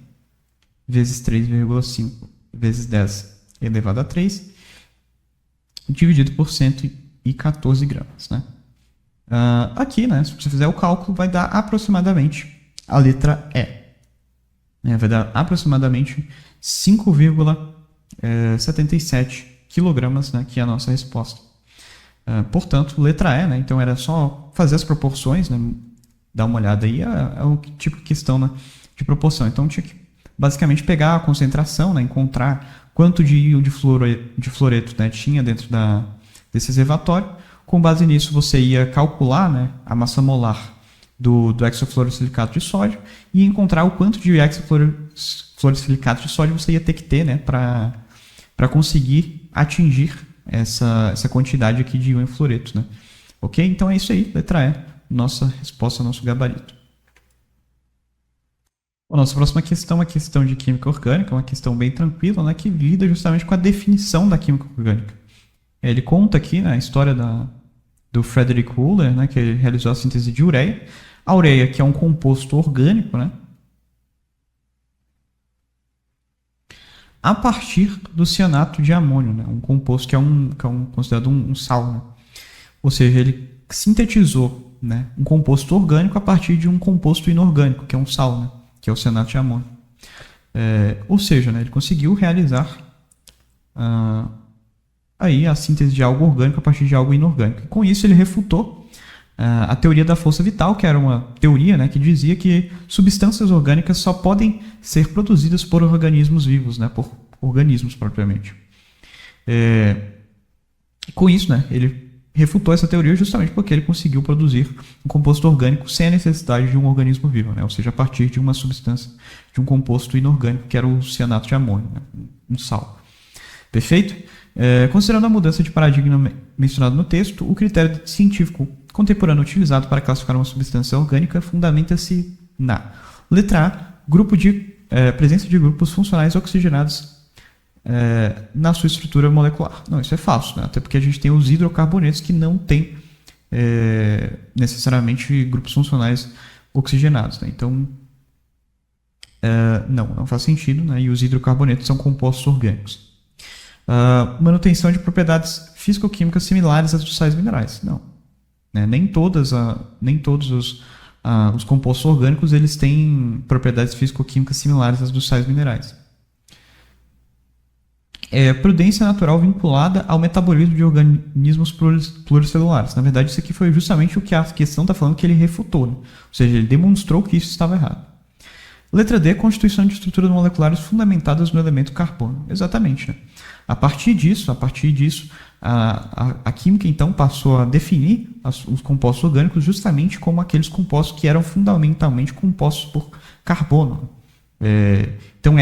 vezes 3,5 vezes 10 elevado a 3 dividido por 114 gramas, né? Aqui, né, se você fizer o cálculo, vai dar aproximadamente a letra E. Vai dar aproximadamente 5,77 quilogramas, né, que é a nossa resposta. Portanto, letra E, né, então era só fazer as proporções, né, dar uma olhada aí, é o tipo de questão, né, de proporção. Então tinha que basicamente pegar a concentração, né, encontrar quanto de íon de fluoreto, né, tinha dentro desse reservatório. Com base nisso, você ia calcular, né, a massa molar do hexafluorosilicato de sódio e encontrar o quanto de hexafluorosilicato de sódio você ia ter que ter, né, para conseguir atingir essa quantidade aqui de íon fluoreto, né? Ok? Então é isso aí, letra E, nossa resposta, nosso gabarito. A nossa próxima questão é a questão de química orgânica, uma questão bem tranquila, né, que lida justamente com a definição da química orgânica. Ele conta aqui, né, a história do Frederick Wöhler, né, que ele realizou a síntese de ureia. A ureia, que é um composto orgânico, né, a partir do cianato de amônio, né, um composto que é considerado um sal. Né? Ou seja, ele sintetizou, né, um composto orgânico a partir de um composto inorgânico, que é um sal, né, que é o cianato de amônio. Ou seja, né, ele conseguiu realizar aí a síntese de algo orgânico a partir de algo inorgânico. E com isso ele refutou a teoria da força vital, que era uma teoria, né, que dizia que substâncias orgânicas só podem ser produzidas por organismos vivos, né, por organismos propriamente. Com isso, né, ele refutou essa teoria justamente porque ele conseguiu produzir um composto orgânico sem a necessidade de um organismo vivo, né? Ou seja, a partir de uma substância, de um composto inorgânico, que era o cianato de amônio, né? Um sal. Perfeito? Considerando a mudança de paradigma mencionado no texto, o critério científico contemporâneo utilizado para classificar uma substância orgânica fundamenta-se na letra A, presença de grupos funcionais oxigenados na sua estrutura molecular. Não, isso é falso, né? Até porque a gente tem os hidrocarbonetos que não têm necessariamente grupos funcionais oxigenados, né? Então, não faz sentido, né? E os hidrocarbonetos são compostos orgânicos. Manutenção de propriedades físico-químicas similares às dos sais minerais. Não. Né? Nem todos os compostos orgânicos eles têm propriedades físico-químicas similares às dos sais minerais. Prudência natural vinculada ao metabolismo de organismos pluricelulares. Na verdade, isso aqui foi justamente o que a questão está falando que ele refutou. Né? Ou seja, ele demonstrou que isso estava errado. Letra D, constituição de estruturas moleculares fundamentadas no elemento carbono. Exatamente. Né? A partir disso, a química então passou a definir os compostos orgânicos justamente como aqueles compostos que eram fundamentalmente compostos por carbono. Então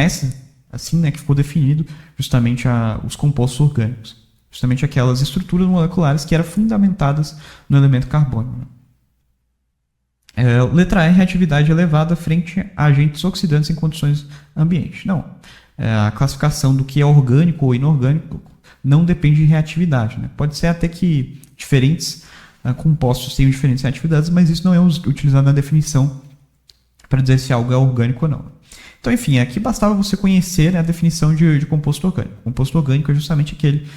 assim, né, que ficou definido justamente os compostos orgânicos, justamente aquelas estruturas moleculares que eram fundamentadas no elemento carbono. Letra E, reatividade elevada frente a agentes oxidantes em condições ambientes. Não. A classificação do que é orgânico ou inorgânico não depende de reatividade. Né? Pode ser até que diferentes compostos tenham diferentes reatividades, mas isso não é utilizado na definição para dizer se algo é orgânico ou não. Então, enfim, aqui bastava você conhecer, né, a definição de composto orgânico. Composto orgânico é justamente aquele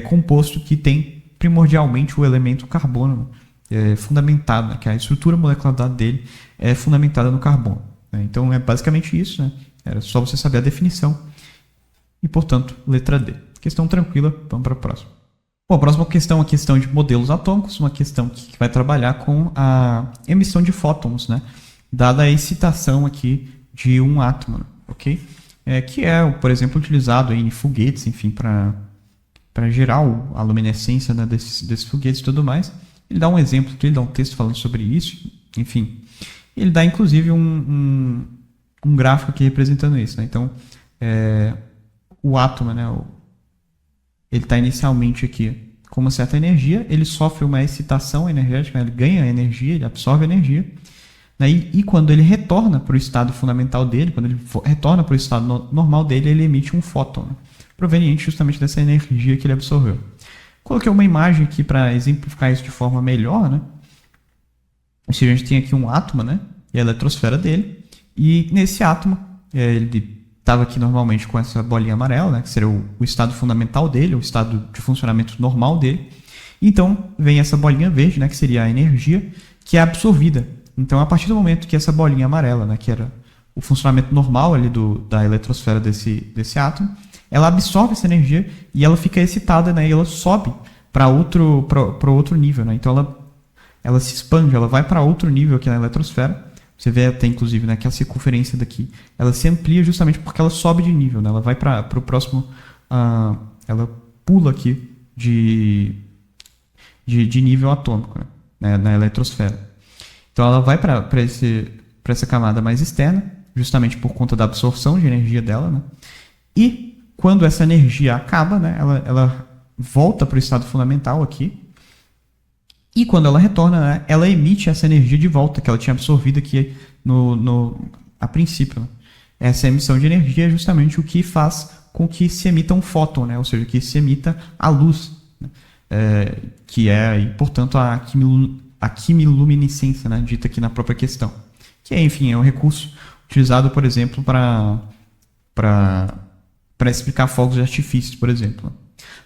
composto que tem primordialmente o elemento carbono fundamentado, né, que a estrutura molecular dele é fundamentada no carbono. Né? Então, é basicamente isso. Né? Era só você saber a definição. E, portanto, letra D. Questão tranquila, vamos para a próxima. Bom, a próxima questão é uma questão de modelos atômicos, uma questão que vai trabalhar com a emissão de fótons, né? Dada a excitação aqui de um átomo, ok? Que é, por exemplo, utilizado aí em foguetes, enfim, para gerar a luminescência, né, desses foguetes e tudo mais. Ele dá um exemplo aqui, ele dá um texto falando sobre isso, enfim. Ele dá, inclusive, um gráfico aqui representando isso, né? Então, o átomo, né, ele está inicialmente aqui com uma certa energia, ele sofre uma excitação energética, né, ele ganha energia, ele absorve energia, né, e quando ele retorna para o estado fundamental dele, quando ele retorna para o estado normal dele, ele emite um fóton, né, proveniente justamente dessa energia que ele absorveu. Coloquei uma imagem aqui para exemplificar isso de forma melhor, né? Ou seja, a gente tem aqui um átomo, né, e a eletrosfera dele, e nesse átomo, ele estava aqui normalmente com essa bolinha amarela, né, que seria o estado fundamental dele, o estado de funcionamento normal dele. Então, vem essa bolinha verde, né, que seria a energia, que é absorvida. Então, a partir do momento que essa bolinha amarela, né, que era o funcionamento normal ali da eletrosfera desse átomo, ela absorve essa energia e ela fica excitada, né, e ela sobe para outro nível. Né, então, ela se expande, ela vai para outro nível aqui na eletrosfera. Você vê até, inclusive, né, que a circunferência daqui, ela se amplia justamente porque ela sobe de nível, né? Ela vai para o próximo, ela pula aqui de nível atômico, né, na eletrosfera. Então, ela vai para essa camada mais externa, justamente por conta da absorção de energia dela, né? E quando essa energia acaba, né, ela volta para o estado fundamental aqui. E quando ela retorna, né, ela emite essa energia de volta que ela tinha absorvido aqui a princípio. Né? Essa emissão de energia é justamente o que faz com que se emita um fóton, né? Ou seja, que se emita a luz, né? Que é, portanto, a quimiluminescência, né, dita aqui na própria questão. Que, enfim, é um recurso utilizado, por exemplo, para explicar fogos de artifício, por exemplo.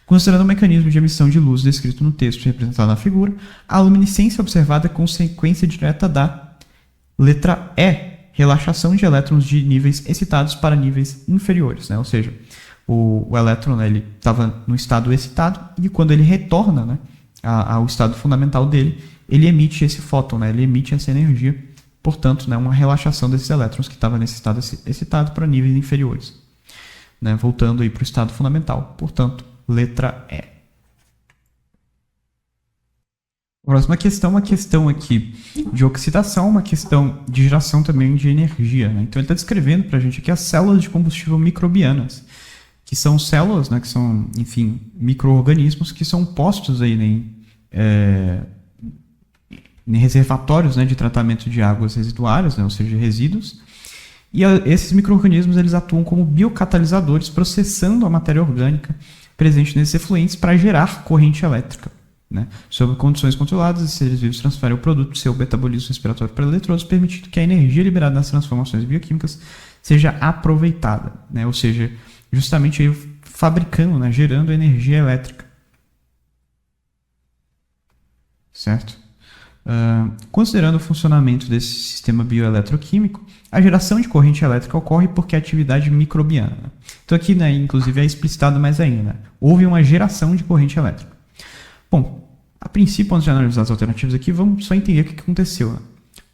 Considerando o mecanismo de emissão de luz descrito no texto representado na figura, a luminescência observada é consequência direta da letra E, relaxação de elétrons de níveis excitados para níveis inferiores. Né? Ou seja, o elétron, né, ele estava no estado excitado e quando ele retorna, né, ao estado fundamental dele, ele emite esse fóton, né, ele emite essa energia, portanto, né, uma relaxação desses elétrons que estavam nesse estado excitado para níveis inferiores. Né? Voltando aí para o estado fundamental, portanto, letra E. A próxima questão é uma questão aqui de oxidação, uma questão de geração também de energia, né? Então ele está descrevendo para a gente aqui as células de combustível microbianas, que são células, né, que são, enfim, micro-organismos que são postos aí em reservatórios, né, de tratamento de águas residuárias, né, ou seja, resíduos. E esses micro-organismos eles atuam como biocatalisadores, processando a matéria orgânica presente nesses efluentes para gerar corrente elétrica. Né? Sob condições controladas, esses seres vivos transferem o produto do seu metabolismo respiratório para eletrodos, permitindo que a energia liberada nas transformações bioquímicas seja aproveitada, né? Ou seja, justamente aí fabricando, né? Gerando energia elétrica. Certo? Considerando o funcionamento desse sistema bioeletroquímico, a geração de corrente elétrica ocorre porque a atividade microbiana. Né? Então aqui, né, inclusive, é explicitado mais ainda. Né? Houve uma geração de corrente elétrica. Bom, a princípio, antes de analisar as alternativas aqui, vamos só entender o que aconteceu. Né?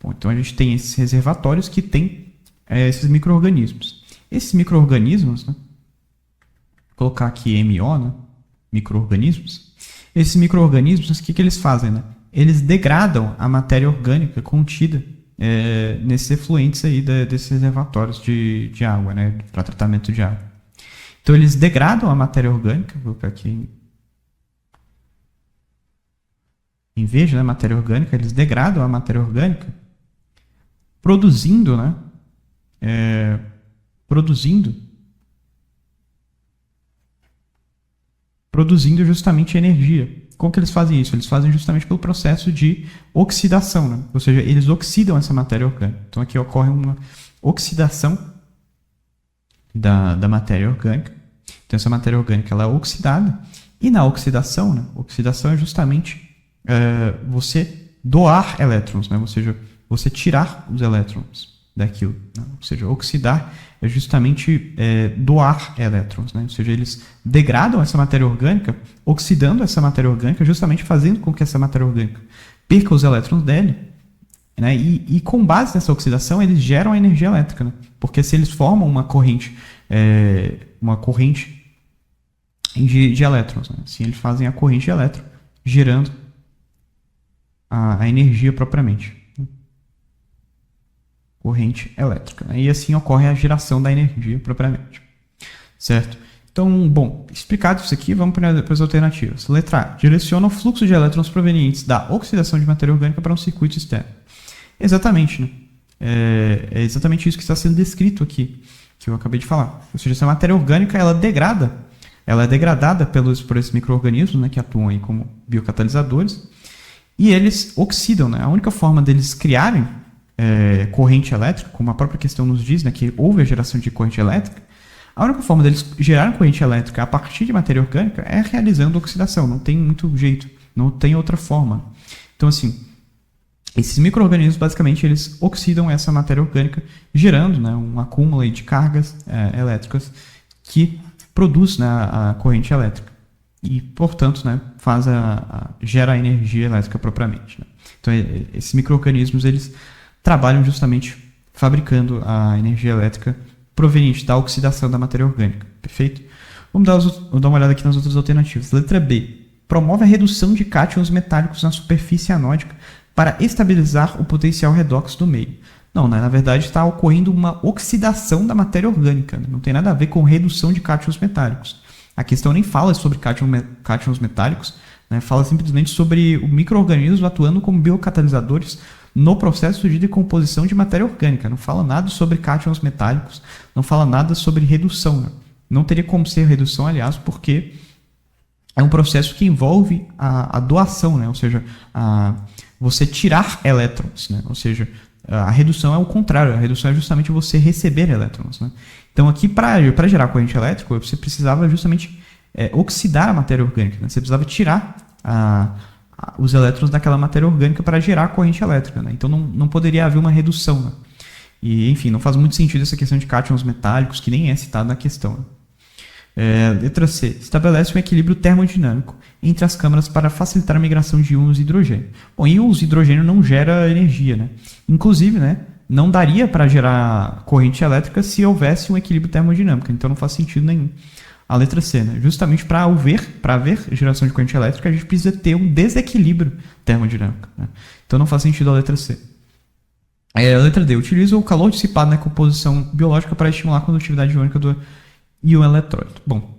Bom, então a gente tem esses reservatórios que têm esses micro-organismos. Esses micro-organismos, né? Vou colocar aqui MO, né? Micro-organismos. Esses micro-organismos, o que eles fazem? Né? Eles degradam a matéria orgânica contida nesses efluentes aí desses reservatórios de água, né? Para tratamento de água. Então eles degradam a matéria orgânica, vou colocar aqui em vez de matéria orgânica, eles degradam a matéria orgânica, produzindo justamente energia. Como que eles fazem isso? Eles fazem justamente pelo processo de oxidação, né? Ou seja, eles oxidam essa matéria orgânica. Então aqui ocorre uma oxidação da matéria orgânica. Então essa matéria orgânica ela é oxidada, e na oxidação, né? Oxidação é justamente você doar elétrons, né? Ou seja, você tirar os elétrons daquilo. Né? Ou seja, oxidar é justamente doar elétrons. Né? Ou seja, eles degradam essa matéria orgânica, oxidando essa matéria orgânica, justamente fazendo com que essa matéria orgânica perca os elétrons dele. Né? E com base nessa oxidação, eles geram a energia elétrica. Né? Porque se eles formam uma corrente de elétrons, né? Assim eles fazem a corrente de elétron, gerando a energia propriamente. Corrente elétrica. Né? E assim ocorre a geração da energia propriamente. Certo? Então, bom, explicado isso aqui, vamos para as alternativas. Letra A. Direciona o fluxo de elétrons provenientes da oxidação de matéria orgânica para um circuito externo. Exatamente, né? É exatamente isso que está sendo descrito aqui, que eu acabei de falar. Ou seja, essa matéria orgânica, ela é degradada por esses micro-organismos, né, que atuam aí como biocatalisadores, e eles oxidam, né? A única forma deles criarem corrente elétrica, como a própria questão nos diz, né, que houve a geração de corrente elétrica, a única forma deles gerarem corrente elétrica a partir de matéria orgânica é realizando oxidação. Não tem muito jeito, não tem outra forma. Então, assim, esses micro-organismos, basicamente, eles oxidam essa matéria orgânica, gerando, né, um acúmulo aí de cargas elétricas que produz, né, a corrente elétrica. E, portanto, né, gera a energia elétrica propriamente. Né? Então, esses micro-organismos eles trabalham justamente fabricando a energia elétrica proveniente da oxidação da matéria orgânica. Perfeito? Vamos dar uma olhada aqui nas outras alternativas. Letra B. Promove a redução de cátions metálicos na superfície anódica para estabilizar o potencial redox do meio. Não, né? Na verdade está ocorrendo uma oxidação da matéria orgânica. Né? Não tem nada a ver com redução de cátions metálicos. A questão nem fala sobre cátions metálicos, né? Fala simplesmente sobre o micro-organismo atuando como biocatalisadores no processo de decomposição de matéria orgânica. Não fala nada sobre cátions metálicos, não fala nada sobre redução. Né? Não teria como ser redução, aliás, porque é um processo que envolve a doação, né? Ou seja, você tirar elétrons. Né? Ou seja, a redução é o contrário, a redução é justamente você receber elétrons. Né? Então aqui, para gerar corrente elétrica, você precisava justamente oxidar a matéria orgânica. Né? Você precisava tirar os elétrons daquela matéria orgânica para gerar corrente elétrica. Né? Então não poderia haver uma redução. Né? E, enfim, não faz muito sentido essa questão de cátions metálicos, que nem é citada na questão. Né? Letra C. Estabelece um equilíbrio termodinâmico entre as câmaras para facilitar a migração de íons de hidrogênio. Bom, íons de hidrogênio não gera energia. Né? Inclusive, né, não daria para gerar corrente elétrica se houvesse um equilíbrio termodinâmico. Então não faz sentido nenhum a letra C, né? Justamente para haver geração de corrente elétrica, a gente precisa ter um desequilíbrio termodinâmico, né? Então não faz sentido a letra C. A letra D, utiliza o calor dissipado na composição biológica para estimular a condutividade iônica do íon eletrólito. Bom,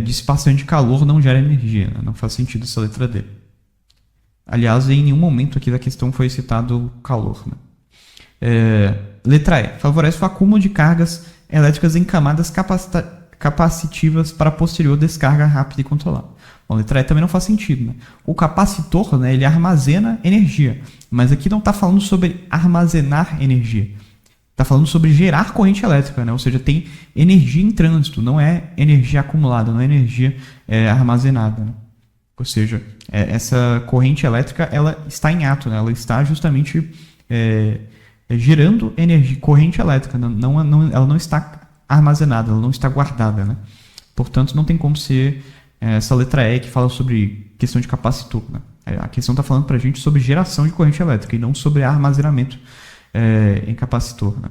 dissipação de calor não gera energia, né? Não faz sentido essa letra D. Aliás, em nenhum momento aqui da questão foi citado o calor, né? Letra E, favorece o acúmulo de cargas elétricas em camadas capacitivas para posterior descarga rápida e controlada. Bom, letra E também não faz sentido, né? O capacitor, né, ele armazena energia, mas aqui não está falando sobre armazenar energia. Está falando sobre gerar corrente elétrica, né? Ou seja, tem energia em trânsito, não é energia acumulada, não é energia armazenada, né? Ou seja, essa corrente elétrica ela está em ato, né? Ela está justamente gerando energia, corrente elétrica, ela não está armazenada, ela não está guardada, né? Portanto, não tem como ser essa letra E que fala sobre questão de capacitor, né? A questão está falando para a gente sobre geração de corrente elétrica e não sobre armazenamento em capacitor, né?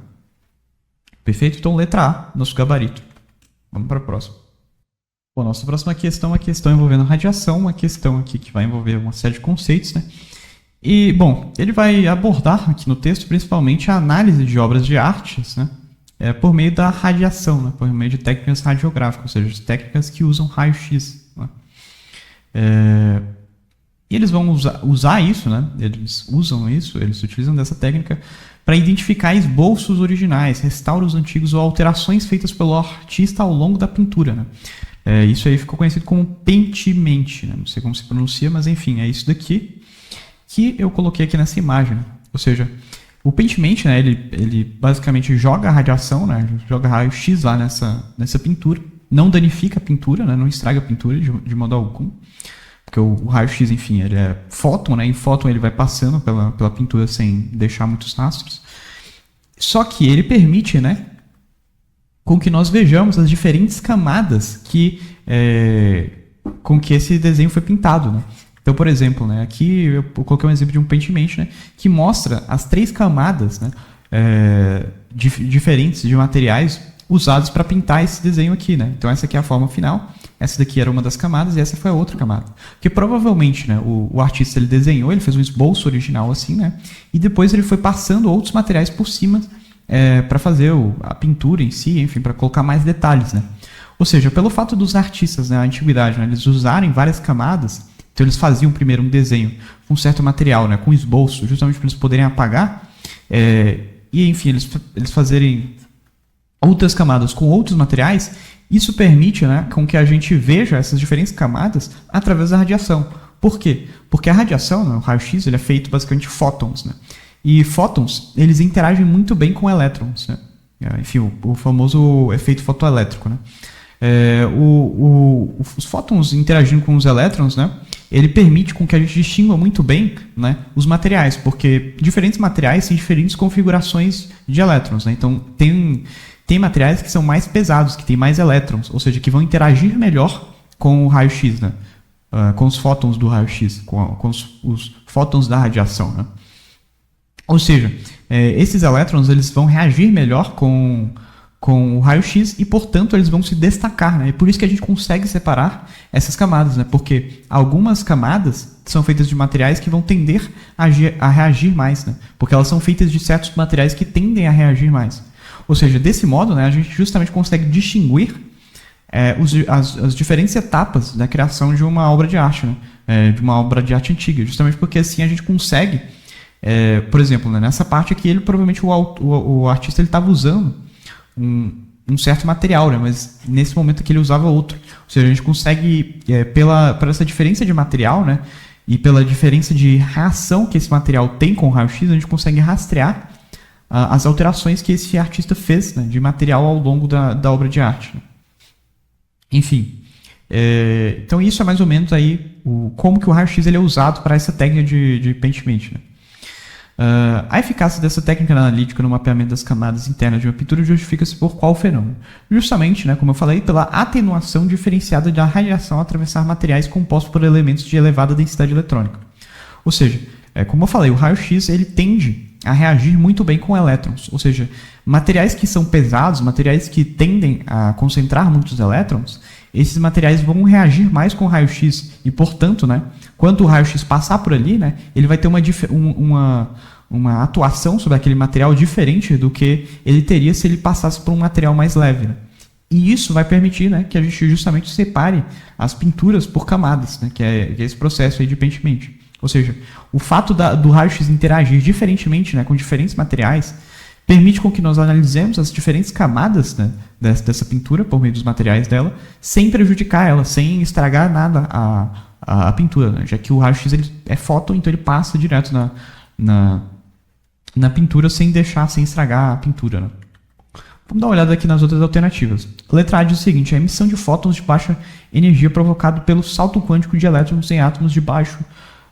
Perfeito? Então, letra A, nosso gabarito. Vamos para a próxima. Bom, nossa próxima questão é uma questão envolvendo radiação, uma questão aqui que vai envolver uma série de conceitos, né? E, bom, ele vai abordar aqui no texto principalmente a análise de obras de artes, né? Por meio da radiação, né? Por meio de técnicas radiográficas, ou seja, técnicas que usam raio-x, né? E eles vão usar isso, né? Eles utilizam dessa técnica para identificar esboços originais, restauros antigos ou alterações feitas pelo artista ao longo da pintura, né? Isso aí ficou conhecido como pentiment, né? Não sei como se pronuncia, mas enfim, é isso daqui que eu coloquei aqui nessa imagem, né? Ou seja, o pentiment, né, ele basicamente joga a radiação, né, joga raio-x lá nessa pintura, não danifica a pintura, né, não estraga a pintura de modo algum, porque o raio-x, enfim, ele é fóton, né, em fóton ele vai passando pela pintura sem deixar muitos rastros, só que ele permite, né, com que nós vejamos as diferentes camadas com que esse desenho foi pintado, né. Então, por exemplo, né, aqui eu coloquei um exemplo de um pentiment, né, que mostra as 3 camadas, né, diferentes de materiais usados para pintar esse desenho aqui, né. Então, essa aqui é a forma final, essa daqui era uma das camadas e essa foi a outra camada. Porque provavelmente, né, o artista ele desenhou, ele fez um esboço original assim, né, e depois ele foi passando outros materiais por cima para fazer a pintura em si, enfim, para colocar mais detalhes, né. Ou seja, pelo fato dos artistas, né, na antiguidade, né, eles usarem várias camadas. Então eles faziam primeiro um desenho com um certo material, né, com esboço, justamente para eles poderem apagar, e enfim, eles fazerem outras camadas com outros materiais. Isso permite, né, com que a gente veja essas diferentes camadas através da radiação. Por quê? Porque a radiação, né, o raio-x, ele é feito basicamente de fótons, né, e fótons eles interagem muito bem com elétrons, né, enfim, o famoso efeito fotoelétrico, né. Os fótons interagindo com os elétrons, né, ele permite com que a gente distingua muito bem, né, os materiais, porque diferentes materiais têm diferentes configurações de elétrons, né? Então tem materiais que são mais pesados, que têm mais elétrons, ou seja, que vão interagir melhor com o raio-x, né? Com os fótons do raio-x, com os fótons da radiação, né? Ou seja, esses elétrons eles vão reagir melhor com o raio-x e, portanto, eles vão se destacar, né? E por isso que a gente consegue separar essas camadas, né? Porque algumas camadas são feitas de materiais que vão tender a reagir mais, né? Porque elas são feitas de certos materiais que tendem a reagir mais. Ou seja, desse modo, né, a gente justamente consegue distinguir as diferentes etapas da criação de uma obra de arte, né? De uma obra de arte antiga, justamente porque assim a gente consegue, por exemplo, né, nessa parte aqui, provavelmente o artista estava usando um certo material, né? Mas nesse momento aqui ele usava outro. Ou seja, a gente consegue, pela essa diferença de material, né, e pela diferença de reação que esse material tem com o raio-x, a gente consegue rastrear as alterações que esse artista fez, né, de material ao longo da obra de arte, né? Enfim, então isso é mais ou menos aí como que o raio-x ele é usado para essa técnica de pentiment, né? A eficácia dessa técnica analítica no mapeamento das camadas internas de uma pintura justifica-se por qual fenômeno? Justamente, né, como eu falei, pela atenuação diferenciada da radiação ao atravessar materiais compostos por elementos de elevada densidade eletrônica. Ou seja, como eu falei, o raio-x ele tende a reagir muito bem com elétrons. Ou seja, materiais que são pesados, materiais que tendem a concentrar muitos elétrons, esses materiais vão reagir mais com o raio-x. E, portanto, né, quando o raio-x passar por ali, né, ele vai ter uma atuação sobre aquele material diferente do que ele teria se ele passasse por um material mais leve. Né? E isso vai permitir, né, que a gente justamente separe as pinturas por camadas, né, que é esse processo aí de pentiment. Ou seja, o fato do raio-x interagir diferentemente, né, com diferentes materiais permite com que nós analisemos as diferentes camadas, né, dessa pintura por meio dos materiais dela, sem prejudicar ela, sem estragar nada a pintura, né, já que o raio-x ele é fóton, então ele passa direto na pintura sem estragar a pintura. Né? Vamos dar uma olhada aqui nas outras alternativas. A letra A diz o seguinte: a emissão de fótons de baixa energia provocada pelo salto quântico de elétrons em átomos de baixo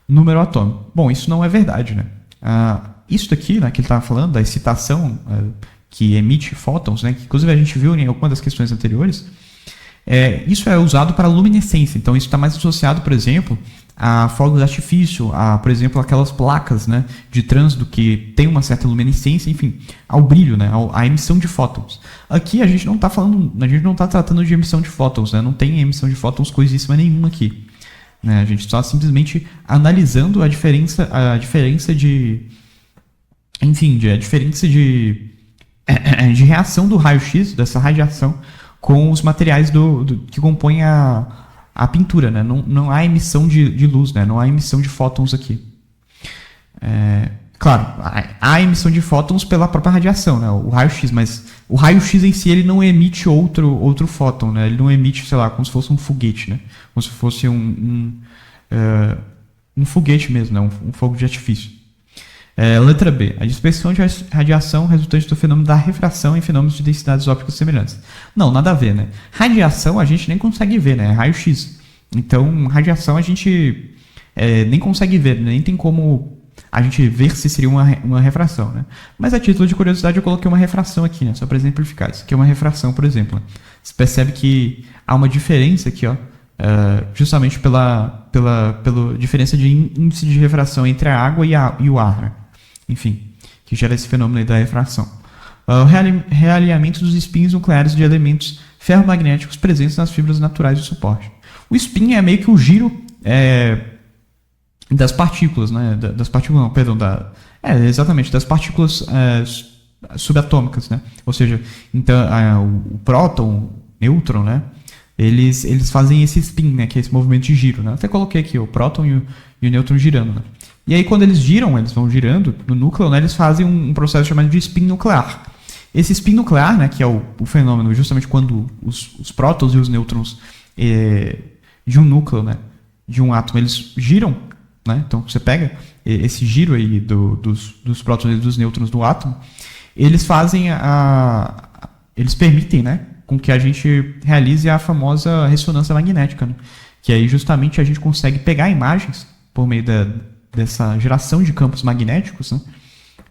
número atômico. Bom, isso não é verdade, né? Isso daqui, né, que ele estava falando, da excitação que emite fótons, né, que inclusive a gente viu em alguma das questões anteriores, isso é usado para luminescência. Então isso está mais associado, por exemplo, a fogos de artifício, por exemplo, aquelas placas, né, de trânsito que tem uma certa luminescência, enfim, ao brilho, né, à emissão de fótons. Aqui a gente não está tratando de emissão de fótons, né, não tem emissão de fótons coisíssima nenhuma aqui. Né, a gente está simplesmente analisando a diferença de reação do raio-x, dessa radiação, com os materiais que compõem a pintura. Né? Não há emissão de luz, né? Não há emissão de fótons aqui. Claro, há emissão de fótons pela própria radiação, né? O raio-x, mas o raio-x em si ele não emite outro fóton, né? Ele não emite, sei lá, como se fosse um foguete, né? Como se fosse um foguete mesmo, né? Um fogo de artifício. Letra B. A dispersão de radiação resultante do fenômeno da refração em fenômenos de densidades ópticas semelhantes. Não, nada a ver, né? Radiação a gente nem consegue ver, né? É raio-x. Então, radiação a gente nem consegue ver, nem tem como a gente ver se seria uma refração, né? Mas a título de curiosidade eu coloquei uma refração aqui, né? Só para exemplificar. Isso aqui é uma refração, por exemplo. Você percebe que há uma diferença aqui, ó, justamente pela diferença de índice de refração entre a água e o ar, né? Enfim, que gera esse fenômeno aí da refração. O realinhamento dos spins nucleares de elementos ferromagnéticos presentes nas fibras naturais de suporte. O spin é meio que o giro das partículas, né? Das partículas, não, perdão, exatamente, das partículas subatômicas, né? Ou seja, então, o próton, o nêutron, né? Eles fazem esse spin, né? Que é esse movimento de giro, né? Até coloquei aqui o próton e o nêutron girando, né? E aí quando eles vão girando no núcleo, né? Eles fazem um processo chamado de spin nuclear. Esse spin nuclear, né? Que é o fenômeno justamente quando os prótons e os nêutrons de um núcleo, né? De um átomo, eles giram, né? Então você pega esse giro aí dos prótons e dos nêutrons do átomo, eles fazem eles permitem, né, com que a gente realize a famosa ressonância magnética, né? Que aí justamente a gente consegue pegar imagens por meio dessa geração de campos magnéticos, né,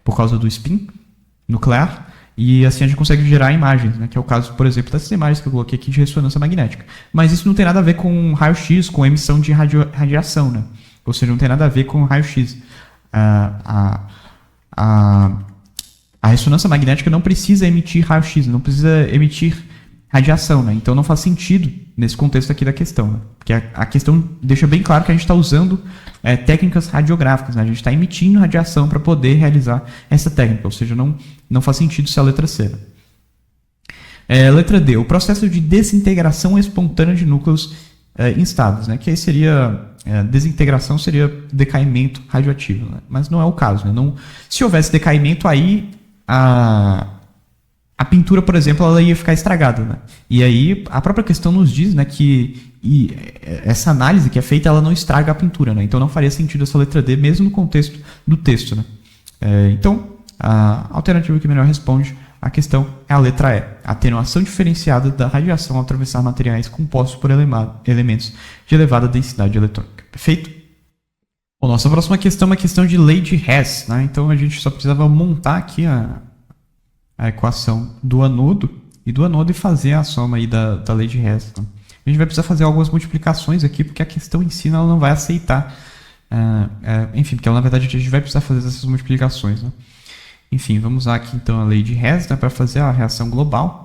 por causa do spin nuclear, e assim a gente consegue gerar imagens, né, que é o caso, por exemplo, dessas imagens que eu coloquei aqui de ressonância magnética. Mas isso não tem nada a ver com raio-x, com emissão de radiação, né? Ou seja, não tem nada a ver com raio-x. A ressonância magnética não precisa emitir raio-x, não precisa emitir radiação, né? Então não faz sentido nesse contexto aqui da questão, né? Porque a questão deixa bem claro que a gente está usando técnicas radiográficas, né? A gente está emitindo radiação para poder realizar essa técnica, ou seja, não faz sentido ser a letra C. Letra D, o processo de desintegração espontânea de núcleos instáveis, né? Que aí seria desintegração, seria decaimento radioativo, né? Mas não é o caso, né? Se houvesse decaimento, aí a pintura, por exemplo, ela ia ficar estragada, né? E aí a própria questão nos diz, né, que essa análise que é feita, ela não estraga a pintura, né? Então não faria sentido essa letra D, mesmo no contexto do texto, né? Então a alternativa que melhor responde a questão é a letra E, a atenuação diferenciada da radiação ao atravessar materiais compostos por elementos de elevada densidade eletrônica. Perfeito? Bom, nossa próxima questão é uma questão de lei de Hess, né? Então a gente só precisava montar aqui a equação do anodo e fazer a soma aí da lei de Hess. Né? A gente vai precisar fazer algumas multiplicações aqui, porque a questão em si ela não vai aceitar. Enfim, porque ela, na verdade a gente vai precisar fazer essas multiplicações. Né? Enfim, vamos usar aqui então a lei de Hess, né, para fazer a reação global.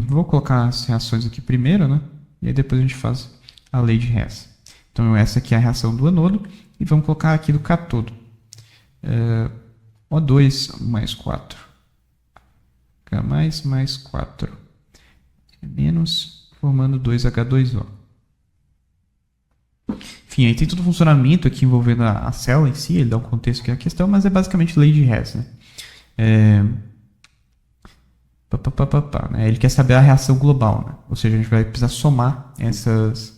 Vou colocar as reações aqui primeiro, né? E aí depois a gente faz a lei de Hess. Então essa aqui é a reação do anodo e vamos colocar aqui do cátodo. O2 mais 4. H mais 4. Menos, formando 2H2O. Enfim, aí tem todo o funcionamento aqui envolvendo a célula em si, ele dá um contexto que é a questão, mas é basicamente lei de Hess, né? Né? Ele quer saber a reação global, né? Ou seja, a gente vai precisar somar essas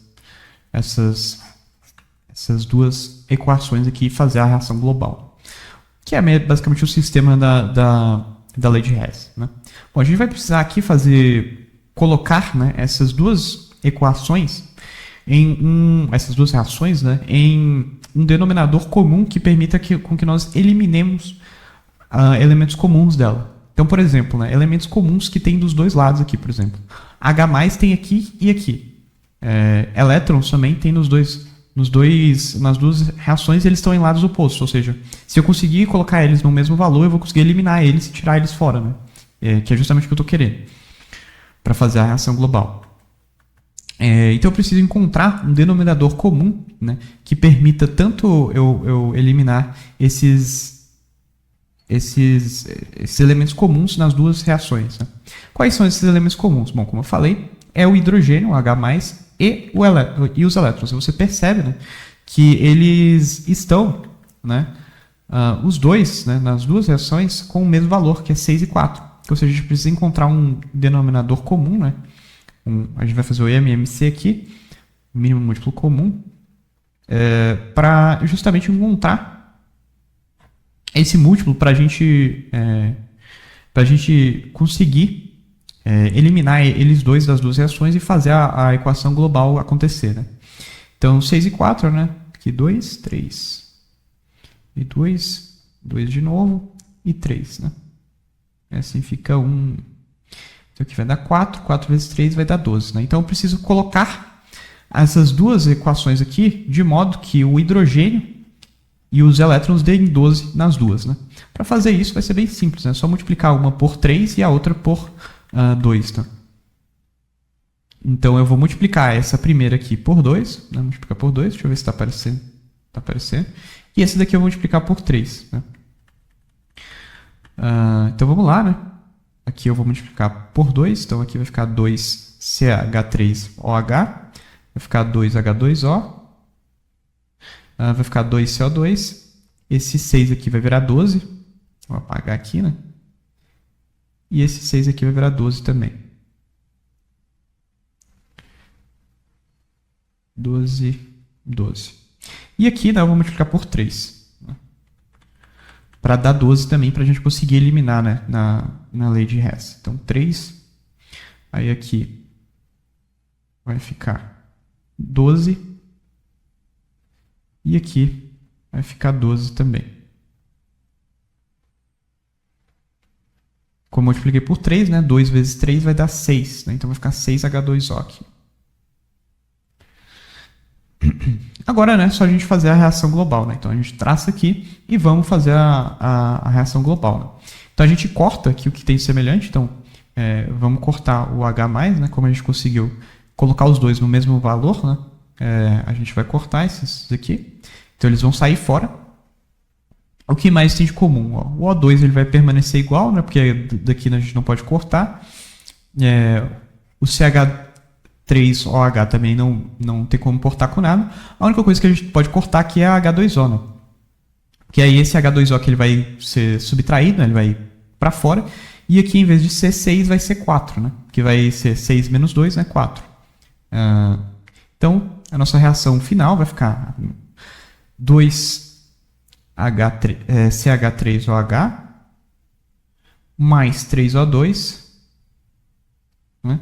duas equações aqui e fazer a reação global, que é basicamente o sistema da lei de Hess, né? Bom, a gente vai precisar aqui colocar, né, essas duas equações essas duas reações, né, em um denominador comum que permita com que nós eliminemos elementos comuns dela. Então, por exemplo, né, elementos comuns que tem dos dois lados aqui, por exemplo. H+ tem aqui e aqui. Elétrons também tem nas duas reações, eles estão em lados opostos. Ou seja, se eu conseguir colocar eles no mesmo valor, eu vou conseguir eliminar eles e tirar eles fora, né? Que é justamente o que eu estou querendo para fazer a reação global. Então eu preciso encontrar um denominador comum, né, que permita tanto eu eliminar esses elementos comuns nas duas reações, né? Quais são esses elementos comuns? Bom, como eu falei, é o hidrogênio, o H+, e os elétrons. Você percebe, né, que eles estão, né, os dois, né, nas duas reações com o mesmo valor, que é 6 e 4. Ou seja, a gente precisa encontrar um denominador comum, né? A gente vai fazer o MMC aqui, mínimo múltiplo comum, para justamente encontrar esse múltiplo para a gente conseguir eliminar eles dois das duas reações e fazer a equação global acontecer, né? Então, 6 e 4, né? Aqui 2, 3. E 2, 2 de novo e 3, né? Assim fica 1... Então aqui vai dar 4, 4 vezes 3 vai dar 12. Né? Então eu preciso colocar essas duas equações aqui de modo que o hidrogênio e os elétrons deem 12 nas duas. Né? Para fazer isso vai ser bem simples, né? É só multiplicar uma por 3 e a outra por 2. Tá? Então eu vou multiplicar essa primeira aqui por 2. Né? Multiplicar por 2, deixa eu ver se está aparecendo. Está aparecendo. E esse daqui eu vou multiplicar por 3. Né? Então vamos lá, né? Aqui eu vou multiplicar por 2, então aqui vai ficar 2CH3OH, vai ficar 2H2O, vai ficar 2CO2, esse 6 aqui vai virar 12, vou apagar aqui, né? E esse 6 aqui vai virar 12 também. 12, 12. E aqui, né, eu vou multiplicar por 3. Para dar 12 também, para a gente conseguir eliminar, né, na lei de Hess. Então, 3. Aí aqui vai ficar 12. E aqui vai ficar 12 também. Como eu multipliquei por 3, né, 2 vezes 3 vai dar 6. Né, então, vai ficar 6H2O aqui. Agora, né, só a gente fazer a reação global, né? Então a gente traça aqui e vamos fazer a reação global, né? Então a gente corta aqui o que tem semelhante, então vamos cortar o H+, né? Como a gente conseguiu colocar os dois no mesmo valor, né? A gente vai cortar esses aqui, então eles vão sair fora. O que mais tem de comum? Ó, o O2 ele vai permanecer igual, né? Porque daqui a gente não pode cortar. O CH3OH também não tem como cortar com nada. A única coisa que a gente pode cortar aqui é a H2O, né? Que aí esse H2O que ele vai ser subtraído, né? Ele vai para fora. E aqui, em vez de ser 6, vai ser 4, né? Que vai ser 6 menos 2, né? 4. Então, a nossa reação final vai ficar 2CH3OH mais 3O2, né?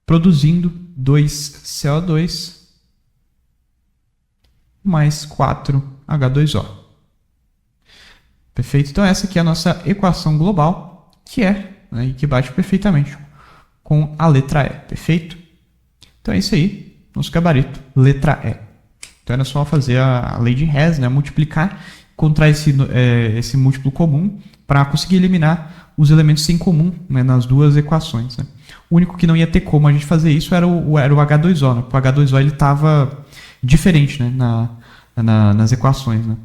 Produzindo 2CO2 mais 4H2O. Perfeito? Então essa aqui é a nossa equação global, que né, e que bate perfeitamente com a letra E. Perfeito? Então é isso aí, nosso gabarito, letra E. Então Então era só fazer a lei de Hess, né? Multiplicar, encontrar esse múltiplo comum para conseguir eliminar os elementos em comum, né, nas duas equações. Né? O único que não ia ter como a gente fazer isso era o H2O, né? Porque o H2O ele estava diferente, né, nas equações, né?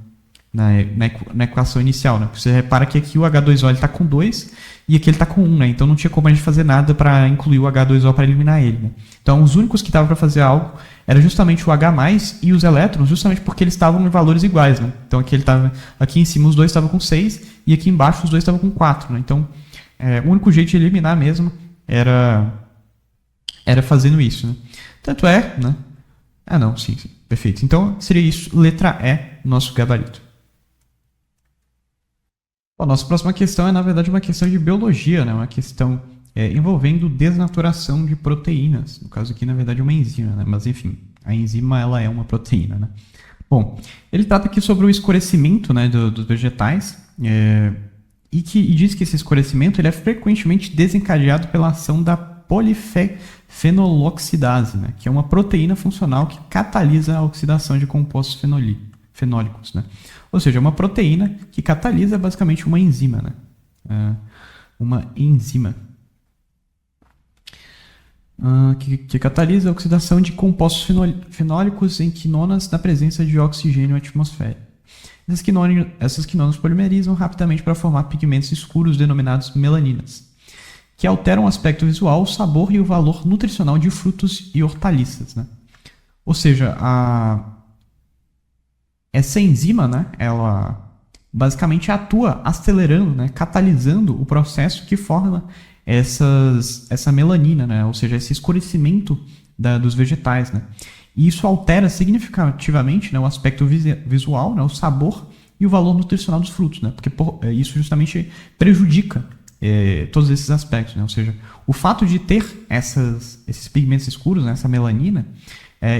Na equação inicial, né? Você repara que aqui o H2O está com 2 e aqui ele está com 1, né? Então não tinha como a gente fazer nada para incluir o H2O para eliminar ele. Né? Então os únicos que estavam para fazer algo era justamente o H+, e os elétrons, justamente porque eles estavam em valores iguais. Né? Então aqui em cima os dois estavam com 6 e aqui embaixo os dois estavam com 4. Né? Então o único jeito de eliminar mesmo era fazendo isso. Né? Tanto é, né? Sim, perfeito. Então seria isso, letra E, nosso gabarito. Bom, nossa próxima questão é, na verdade, uma questão de biologia, né? Uma questão envolvendo desnaturação de proteínas. No caso aqui, na verdade, é uma enzima, né? Mas, enfim, a enzima ela é uma proteína, né? Bom, ele trata aqui sobre o escurecimento, né, dos vegetais e diz que esse escurecimento ele é frequentemente desencadeado pela ação da polifenoloxidase, né? Que é uma proteína funcional que catalisa a oxidação de compostos fenólicos, né? Ou seja, é uma proteína que catalisa basicamente uma enzima, né? Uma enzima que catalisa a oxidação de compostos fenólicos em quinonas na presença de oxigênio atmosférico. Essas quinonas polimerizam rapidamente para formar pigmentos escuros denominados melaninas, que alteram o aspecto visual, o sabor e o valor nutricional de frutos e hortaliças, né? Ou seja, essa enzima, né, ela basicamente atua acelerando, né, catalisando o processo que forma essa melanina, né, ou seja, esse escurecimento dos vegetais. Né. E isso altera significativamente, né, o aspecto visual, né, o sabor e o valor nutricional dos frutos, né, porque isso justamente prejudica todos esses aspectos. Né, ou seja, o fato de ter esses pigmentos escuros, né, essa melanina,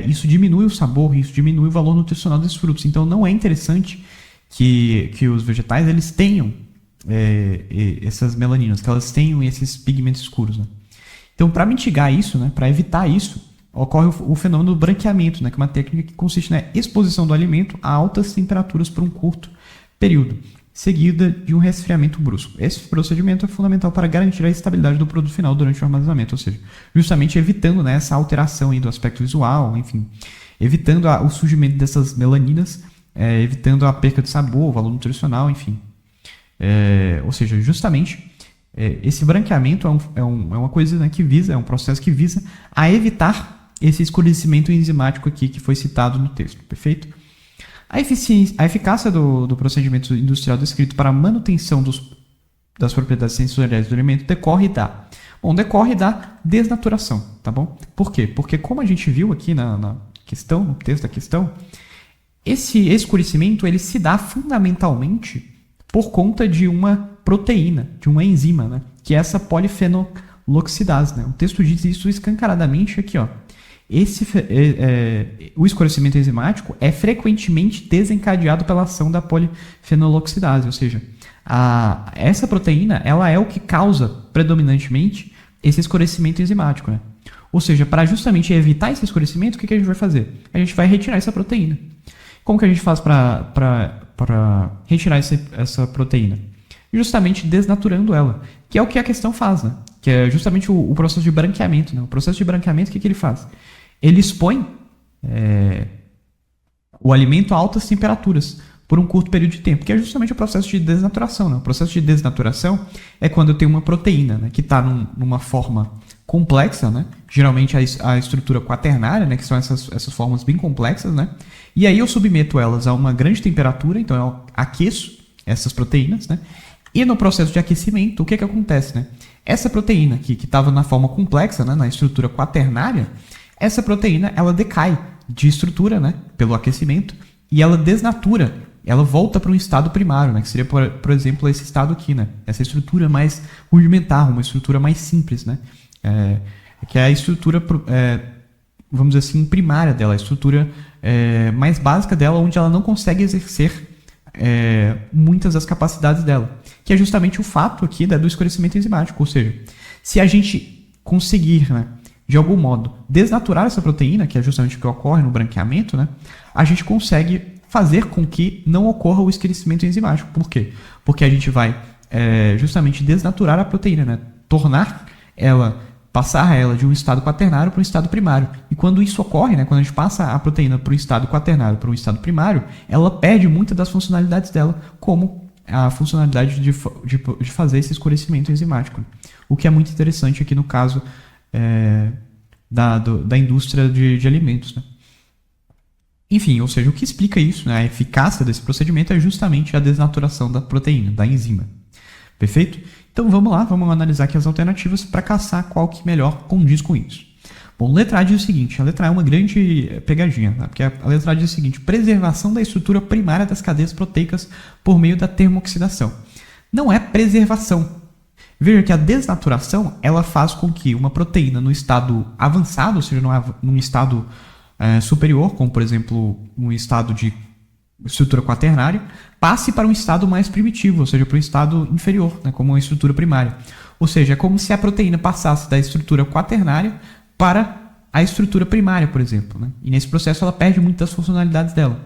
isso diminui o sabor, isso diminui o valor nutricional desses frutos. Então não é interessante que os vegetais eles tenham essas melaninas, que elas tenham esses pigmentos escuros. Né? Então, para mitigar isso, né, para evitar isso, ocorre o fenômeno do branqueamento, né, que é uma técnica que consiste na exposição do alimento a altas temperaturas por um curto período, seguida de um resfriamento brusco. Esse procedimento é fundamental para garantir a estabilidade do produto final durante o armazenamento, ou seja, justamente evitando, né, essa alteração aí do aspecto visual, enfim, evitando o surgimento dessas melaninas, evitando a perca de sabor, valor nutricional, enfim. Ou seja, justamente esse branqueamento é uma coisa, né, que visa, é um processo que visa a evitar esse escurecimento enzimático aqui que foi citado no texto, perfeito? A eficácia do procedimento industrial descrito para a manutenção das propriedades sensoriais do alimento decorre da desnaturação, tá bom? Por quê? Porque como a gente viu aqui na questão, no texto da questão, esse escurecimento ele se dá fundamentalmente por conta de uma proteína, de uma enzima, né? Que é essa polifenoloxidase, né? O texto diz isso escancaradamente aqui, ó. O escurecimento enzimático é frequentemente desencadeado pela ação da polifenoloxidase, ou seja, essa proteína ela é o que causa predominantemente esse escurecimento enzimático. Né? Ou seja, para justamente evitar esse escurecimento, o que a gente vai fazer? A gente vai retirar essa proteína. Como que a gente faz para retirar essa proteína? Justamente desnaturando ela, que é o que a questão faz, né? Que é justamente o processo de branqueamento. Né? O processo de branqueamento, o que ele faz? Ele expõe o alimento a altas temperaturas por um curto período de tempo, que é justamente o processo de desnaturação. Né? O processo de desnaturação é quando eu tenho uma proteína, né, que está numa forma complexa, né? Geralmente a estrutura quaternária, né, que são essas formas bem complexas, né? E aí eu submeto elas a uma grande temperatura, então eu aqueço essas proteínas, né? E no processo de aquecimento, o que acontece? Né? Essa proteína aqui, que estava na forma complexa, né, na estrutura quaternária, essa proteína ela decai de estrutura, né, pelo aquecimento e ela desnatura, ela volta para um estado primário, né, que seria, por exemplo, esse estado aqui, né, essa estrutura mais rudimentar, uma estrutura mais simples, né, que é a estrutura, vamos dizer assim, primária dela, a estrutura mais básica dela, onde ela não consegue exercer muitas das capacidades dela, que é justamente o fato aqui do escurecimento enzimático, ou seja, se a gente conseguir, né, de algum modo, desnaturar essa proteína, que é justamente o que ocorre no branqueamento, né, a gente consegue fazer com que não ocorra o esquecimento enzimático. Por quê? Porque a gente vai justamente desnaturar a proteína, né? Passar ela de um estado quaternário para um estado primário. E quando isso ocorre, né, quando a gente passa a proteína para um estado quaternário para um estado primário, ela perde muitas das funcionalidades dela, como a funcionalidade de fazer esse escurecimento enzimático. O que é muito interessante aqui no caso da indústria de alimentos, né? Enfim, ou seja, o que explica isso, né, a eficácia desse procedimento é justamente a desnaturação da proteína, da enzima. Perfeito? Então vamos lá, vamos analisar aqui as alternativas para caçar qual que melhor condiz com isso. Bom, letra A diz o seguinte, a letra A é uma grande pegadinha, tá? Porque a letra A diz o seguinte, preservação da estrutura primária das cadeias proteicas por meio da termooxidação. Não é preservação. Veja que a desnaturação, ela faz com que uma proteína no estado avançado, ou seja, num estado superior, como por exemplo um estado de estrutura quaternária, passe para um estado mais primitivo, ou seja, para um estado inferior, né, como uma estrutura primária. Ou seja, é como se a proteína passasse da estrutura quaternária para a estrutura primária, por exemplo, né? E nesse processo ela perde muitas funcionalidades dela.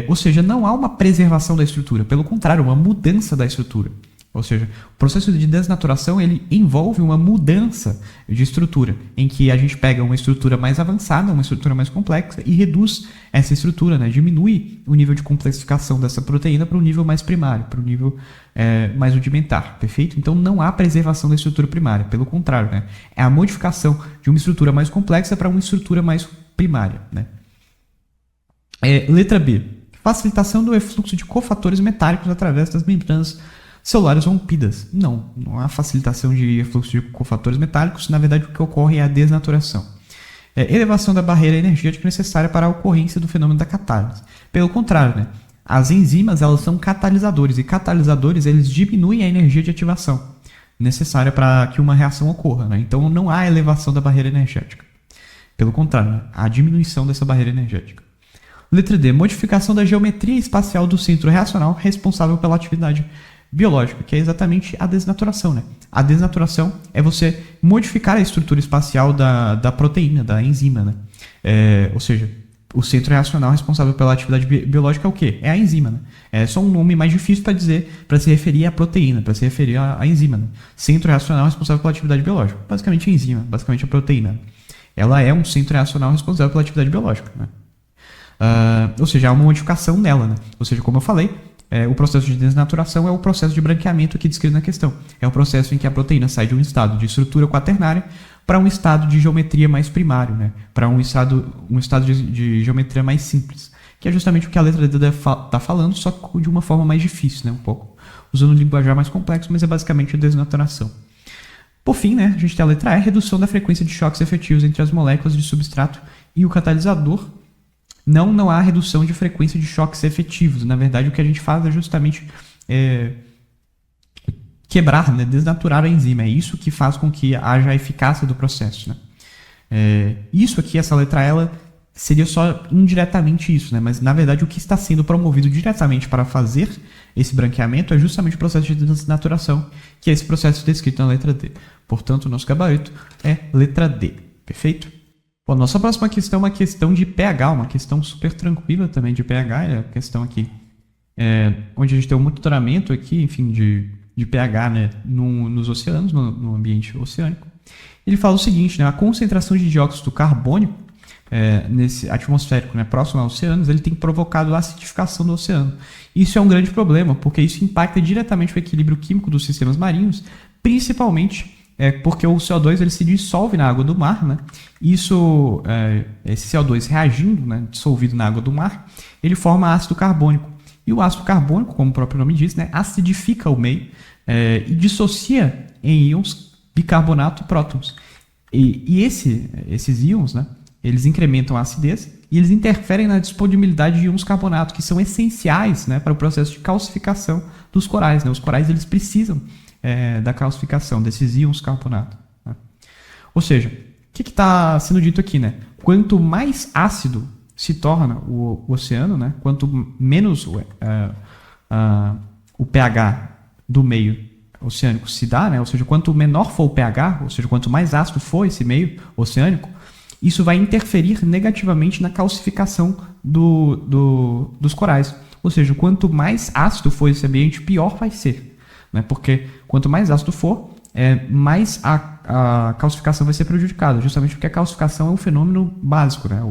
Ou seja, não há uma preservação da estrutura, pelo contrário, uma mudança da estrutura. Ou seja, o processo de desnaturação ele envolve uma mudança de estrutura, em que a gente pega uma estrutura mais avançada, uma estrutura mais complexa e reduz essa estrutura, né? Diminui o nível de complexificação dessa proteína para um nível mais primário, para um nível mais rudimentar, perfeito? Então não há preservação da estrutura primária, pelo contrário, né? É a modificação de uma estrutura mais complexa para uma estrutura mais primária, né? Letra B. Facilitação do efluxo de cofatores metálicos através das membranas celulares rompidas. Não há facilitação de fluxo de cofatores metálicos. Na verdade, o que ocorre é a desnaturação. Elevação da barreira energética necessária para a ocorrência do fenômeno da catálise. Pelo contrário, né? As enzimas elas são catalisadores e catalisadores eles diminuem a energia de ativação necessária para que uma reação ocorra, né? Então não há elevação da barreira energética. Pelo contrário, né? Há diminuição dessa barreira energética. Letra D. Modificação da geometria espacial do centro reacional responsável pela atividade biológica, que é exatamente a desnaturação, né? A desnaturação é você modificar a estrutura espacial da proteína, da enzima, né? Ou seja, o centro reacional responsável pela atividade biológica é o quê? É a enzima, né? É só um nome mais difícil para dizer, para se referir à proteína, para se referir à enzima, né? Centro reacional responsável pela atividade biológica. Basicamente a enzima, basicamente a proteína. Ela é um centro reacional responsável pela atividade biológica, né? Ou seja, há uma modificação dela, né? Ou seja, como eu falei, o processo de desnaturação é o processo de branqueamento aqui descrito na questão. É o processo em que a proteína sai de um estado de estrutura quaternária para um estado de geometria mais primário, né? Para um estado de geometria mais simples, que é justamente o que a letra D está falando, só que de uma forma mais difícil, né? Um pouco, usando um linguajar mais complexo, mas é basicamente a desnaturação. Por fim, né, a gente tem a letra E, redução da frequência de choques efetivos entre as moléculas de substrato e o catalisador. Não há redução de frequência de choques efetivos. Na verdade, o que a gente faz é justamente quebrar, né, desnaturar a enzima. É isso que faz com que haja a eficácia do processo, né? Isso aqui, essa letra ela seria só indiretamente isso, né? Mas, na verdade, o que está sendo promovido diretamente para fazer esse branqueamento é justamente o processo de desnaturação, que é esse processo descrito na letra D. Portanto, o nosso gabarito é letra D. Perfeito? Bom, nossa próxima questão é uma questão de pH, uma questão super tranquila também de pH, é a questão aqui onde a gente tem um monitoramento aqui, enfim, de pH, né, nos oceanos, no ambiente oceânico. Ele fala o seguinte, né, a concentração de dióxido carbônico nesse atmosférico, né, próximo aos oceanos, ele tem provocado a acidificação do oceano. Isso é um grande problema, porque isso impacta diretamente o equilíbrio químico dos sistemas marinhos, principalmente porque o CO2 ele se dissolve na água do mar, né? Isso, esse CO2 reagindo, né, dissolvido na água do mar, ele forma ácido carbônico. E o ácido carbônico, como o próprio nome diz, né, acidifica o meio e dissocia em íons bicarbonato e prótons. E esses íons, né, eles incrementam a acidez e eles interferem na disponibilidade de íons carbonato, que são essenciais, né, para o processo de calcificação dos corais, né? Os corais eles precisam da calcificação desses íons carbonato, né? Ou seja, o que está sendo dito aqui, né? Quanto mais ácido se torna o oceano, né? Quanto menos o pH do meio oceânico se dá, né? Ou seja, quanto menor for o pH, ou seja, quanto mais ácido for esse meio oceânico, isso vai interferir negativamente na calcificação dos corais. Ou seja, quanto mais ácido for esse ambiente, pior vai ser, né? Porque quanto mais ácido for, mais a calcificação vai ser prejudicada, justamente porque a calcificação é um fenômeno básico, né?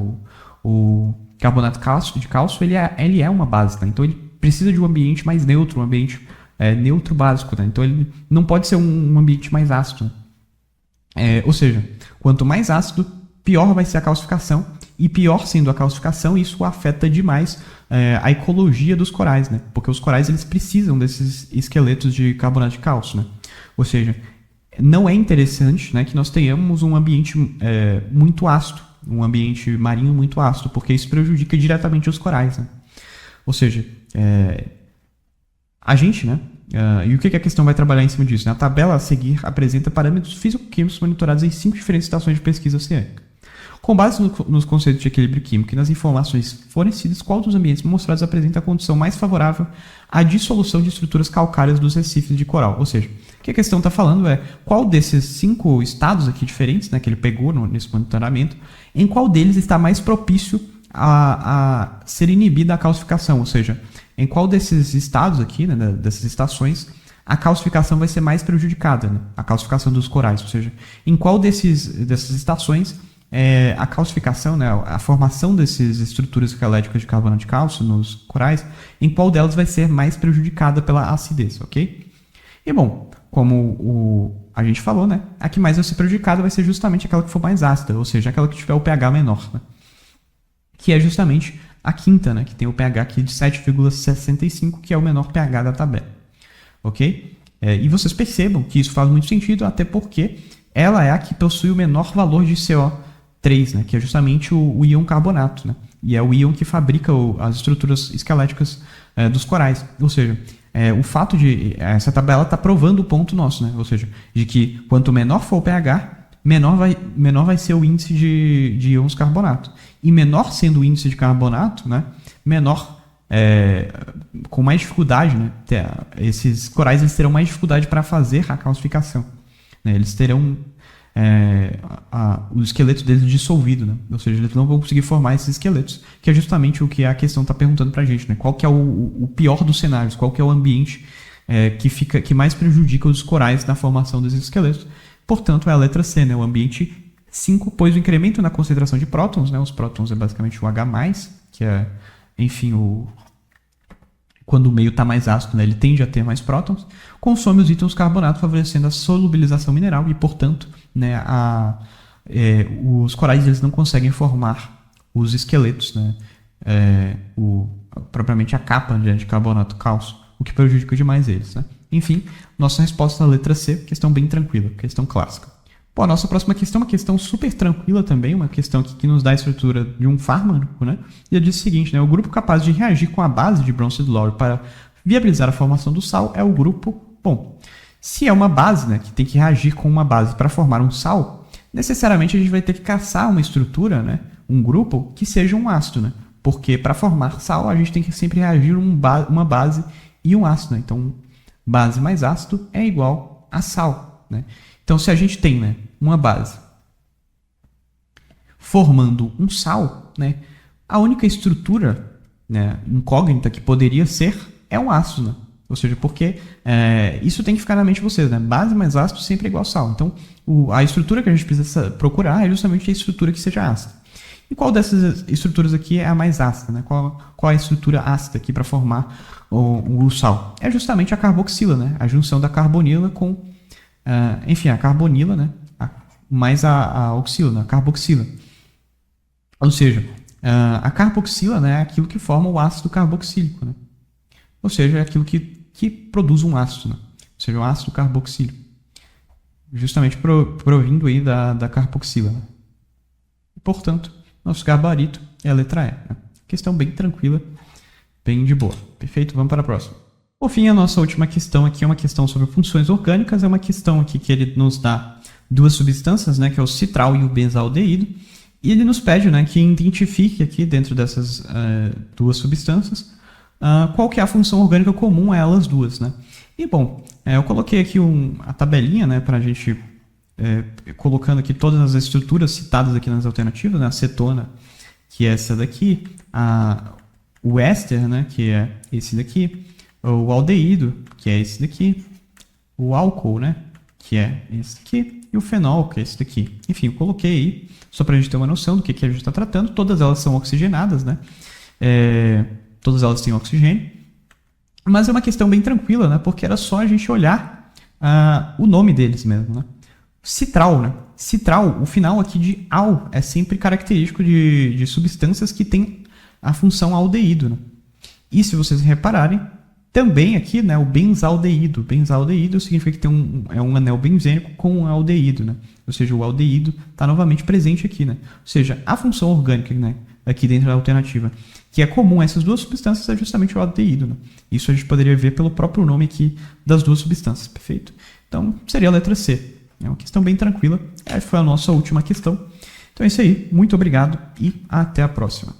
O carbonato de cálcio ele é uma base, né? Então ele precisa de um ambiente mais neutro, um ambiente neutro básico, né? Então ele não pode ser um ambiente mais ácido, né? Ou seja, quanto mais ácido, pior vai ser a calcificação, e pior sendo a calcificação, isso afeta demais a ecologia dos corais, né? Porque os corais eles precisam desses esqueletos de carbonato de cálcio, né? Ou seja, não é interessante, né, que nós tenhamos um ambiente muito ácido, um ambiente marinho muito ácido, porque isso prejudica diretamente os corais, né? Ou seja, a gente, né, e o que a questão vai trabalhar em cima disso, né? A tabela a seguir apresenta parâmetros físico-químicos monitorados em 5 diferentes estações de pesquisa oceânica. Com base nos conceitos de equilíbrio químico e nas informações fornecidas, qual dos ambientes mostrados apresenta a condição mais favorável à dissolução de estruturas calcárias dos recifes de coral? Ou seja, o que a questão está falando é qual desses 5 estados aqui diferentes, né, que ele pegou nesse monitoramento, em qual deles está mais propício a ser inibida a calcificação, ou seja, em qual desses estados aqui, né, dessas estações, a calcificação vai ser mais prejudicada, né, a calcificação dos corais, ou seja, em qual dessas estações a calcificação, né, a formação dessas estruturas esqueléticas de carbonato de cálcio nos corais, em qual delas vai ser mais prejudicada pela acidez, ok? E bom, como a gente falou, né, a que mais vai ser prejudicada vai ser justamente aquela que for mais ácida, ou seja, aquela que tiver o pH menor, né, que é justamente a quinta, né, que tem o pH aqui de 7,65, que é o menor pH da tabela, ok? E vocês percebam que isso faz muito sentido, até porque ela é a que possui o menor valor de CO3, né, que é justamente o íon carbonato, né, e é o íon que fabrica as estruturas esqueléticas dos corais. Ou seja, o fato de essa tabela está provando o ponto nosso, né, ou seja, de que quanto menor for o pH, menor vai ser o índice de íons carbonato. E menor sendo o índice de carbonato, né, menor, com mais dificuldade, né, esses corais eles terão mais dificuldade para fazer a calcificação. Né, eles terão o esqueleto deles dissolvido, né? Ou seja, eles não vão conseguir formar esses esqueletos, que é justamente o que a questão está perguntando para a gente, né? Qual que é o pior dos cenários, qual que é o ambiente que mais prejudica os corais na formação desses esqueletos. Portanto, é a letra C, né? O ambiente 5, pois o incremento na concentração de prótons, né? Os prótons é basicamente o H+, que é, enfim, quando o meio está mais ácido, né, ele tende a ter mais prótons, consome os íons carbonato, favorecendo a solubilização mineral e, portanto, né, os corais eles não conseguem formar os esqueletos, né, propriamente a capa de carbonato cálcio, o que prejudica demais eles. Né? Enfim, nossa resposta na letra C, questão bem tranquila, questão clássica. Bom, a nossa próxima questão é uma questão super tranquila também, uma questão que nos dá a estrutura de um fármaco, né? E ela diz o seguinte, né? O grupo capaz de reagir com a base de Bronze Laurel para viabilizar a formação do sal é o grupo... Bom, se é uma base, né, que tem que reagir com uma base para formar um sal, necessariamente a gente vai ter que caçar uma estrutura, né, um grupo que seja um ácido, né? Porque para formar sal a gente tem que sempre reagir uma base e um ácido, né? Então, base mais ácido é igual a sal, né? Então, se a gente tem, né, uma base formando um sal, né, a única estrutura, né, incógnita que poderia ser é um ácido. Né? Ou seja, porque isso tem que ficar na mente de vocês. Né? Base mais ácido sempre é igual a sal. Então, a estrutura que a gente precisa procurar é justamente a estrutura que seja ácida. E qual dessas estruturas aqui é a mais ácida? Né? Qual é a estrutura ácida aqui para formar o sal? É justamente a carboxila, né? A junção da carbonila com... enfim, a carbonila, né, mais a oxila, né, a carboxila. Ou seja, a carboxila, né, é aquilo que forma o ácido carboxílico. Né? Ou seja, é aquilo que produz um ácido. Né? Ou seja, o ácido carboxílico. Justamente provindo aí da carboxila. Né? E, portanto, nosso gabarito é a letra E. Né? Questão bem tranquila, bem de boa. Perfeito? Vamos para a próxima. Por fim, a nossa última questão aqui é uma questão sobre funções orgânicas. É uma questão aqui que ele nos dá duas substâncias, né, que é o citral e o benzaldeído. E ele nos pede, né, que identifique aqui dentro dessas duas substâncias qual que é a função orgânica comum a elas duas. Né? E bom, eu coloquei aqui a tabelinha, né, para a gente colocando aqui todas as estruturas citadas aqui nas alternativas, né? A cetona, que é essa daqui, o éster, né? Que é esse daqui, o aldeído, que é esse daqui, o álcool, né? Que é esse daqui, e o fenol, que é esse daqui. Enfim, eu coloquei aí, só para a gente ter uma noção do que a gente está tratando. Todas elas são oxigenadas, né? Todas elas têm oxigênio. Mas é uma questão bem tranquila, né? Porque era só a gente olhar o nome deles mesmo, né? Citral, né? Citral, o final aqui de al é sempre característico de substâncias que têm a função aldeído, né? E se vocês repararem, também aqui, né, o benzaldeído. Benzaldeído significa que tem é um anel benzênico com um aldeído, né? Ou seja, o aldeído está novamente presente aqui, né? Ou seja, a função orgânica, né, aqui dentro da alternativa, que é comum a essas duas substâncias, é justamente o aldeído, né? Isso a gente poderia ver pelo próprio nome aqui das duas substâncias, perfeito? Então, seria a letra C. É uma questão bem tranquila. Essa foi a nossa última questão. Então é isso aí. Muito obrigado e até a próxima.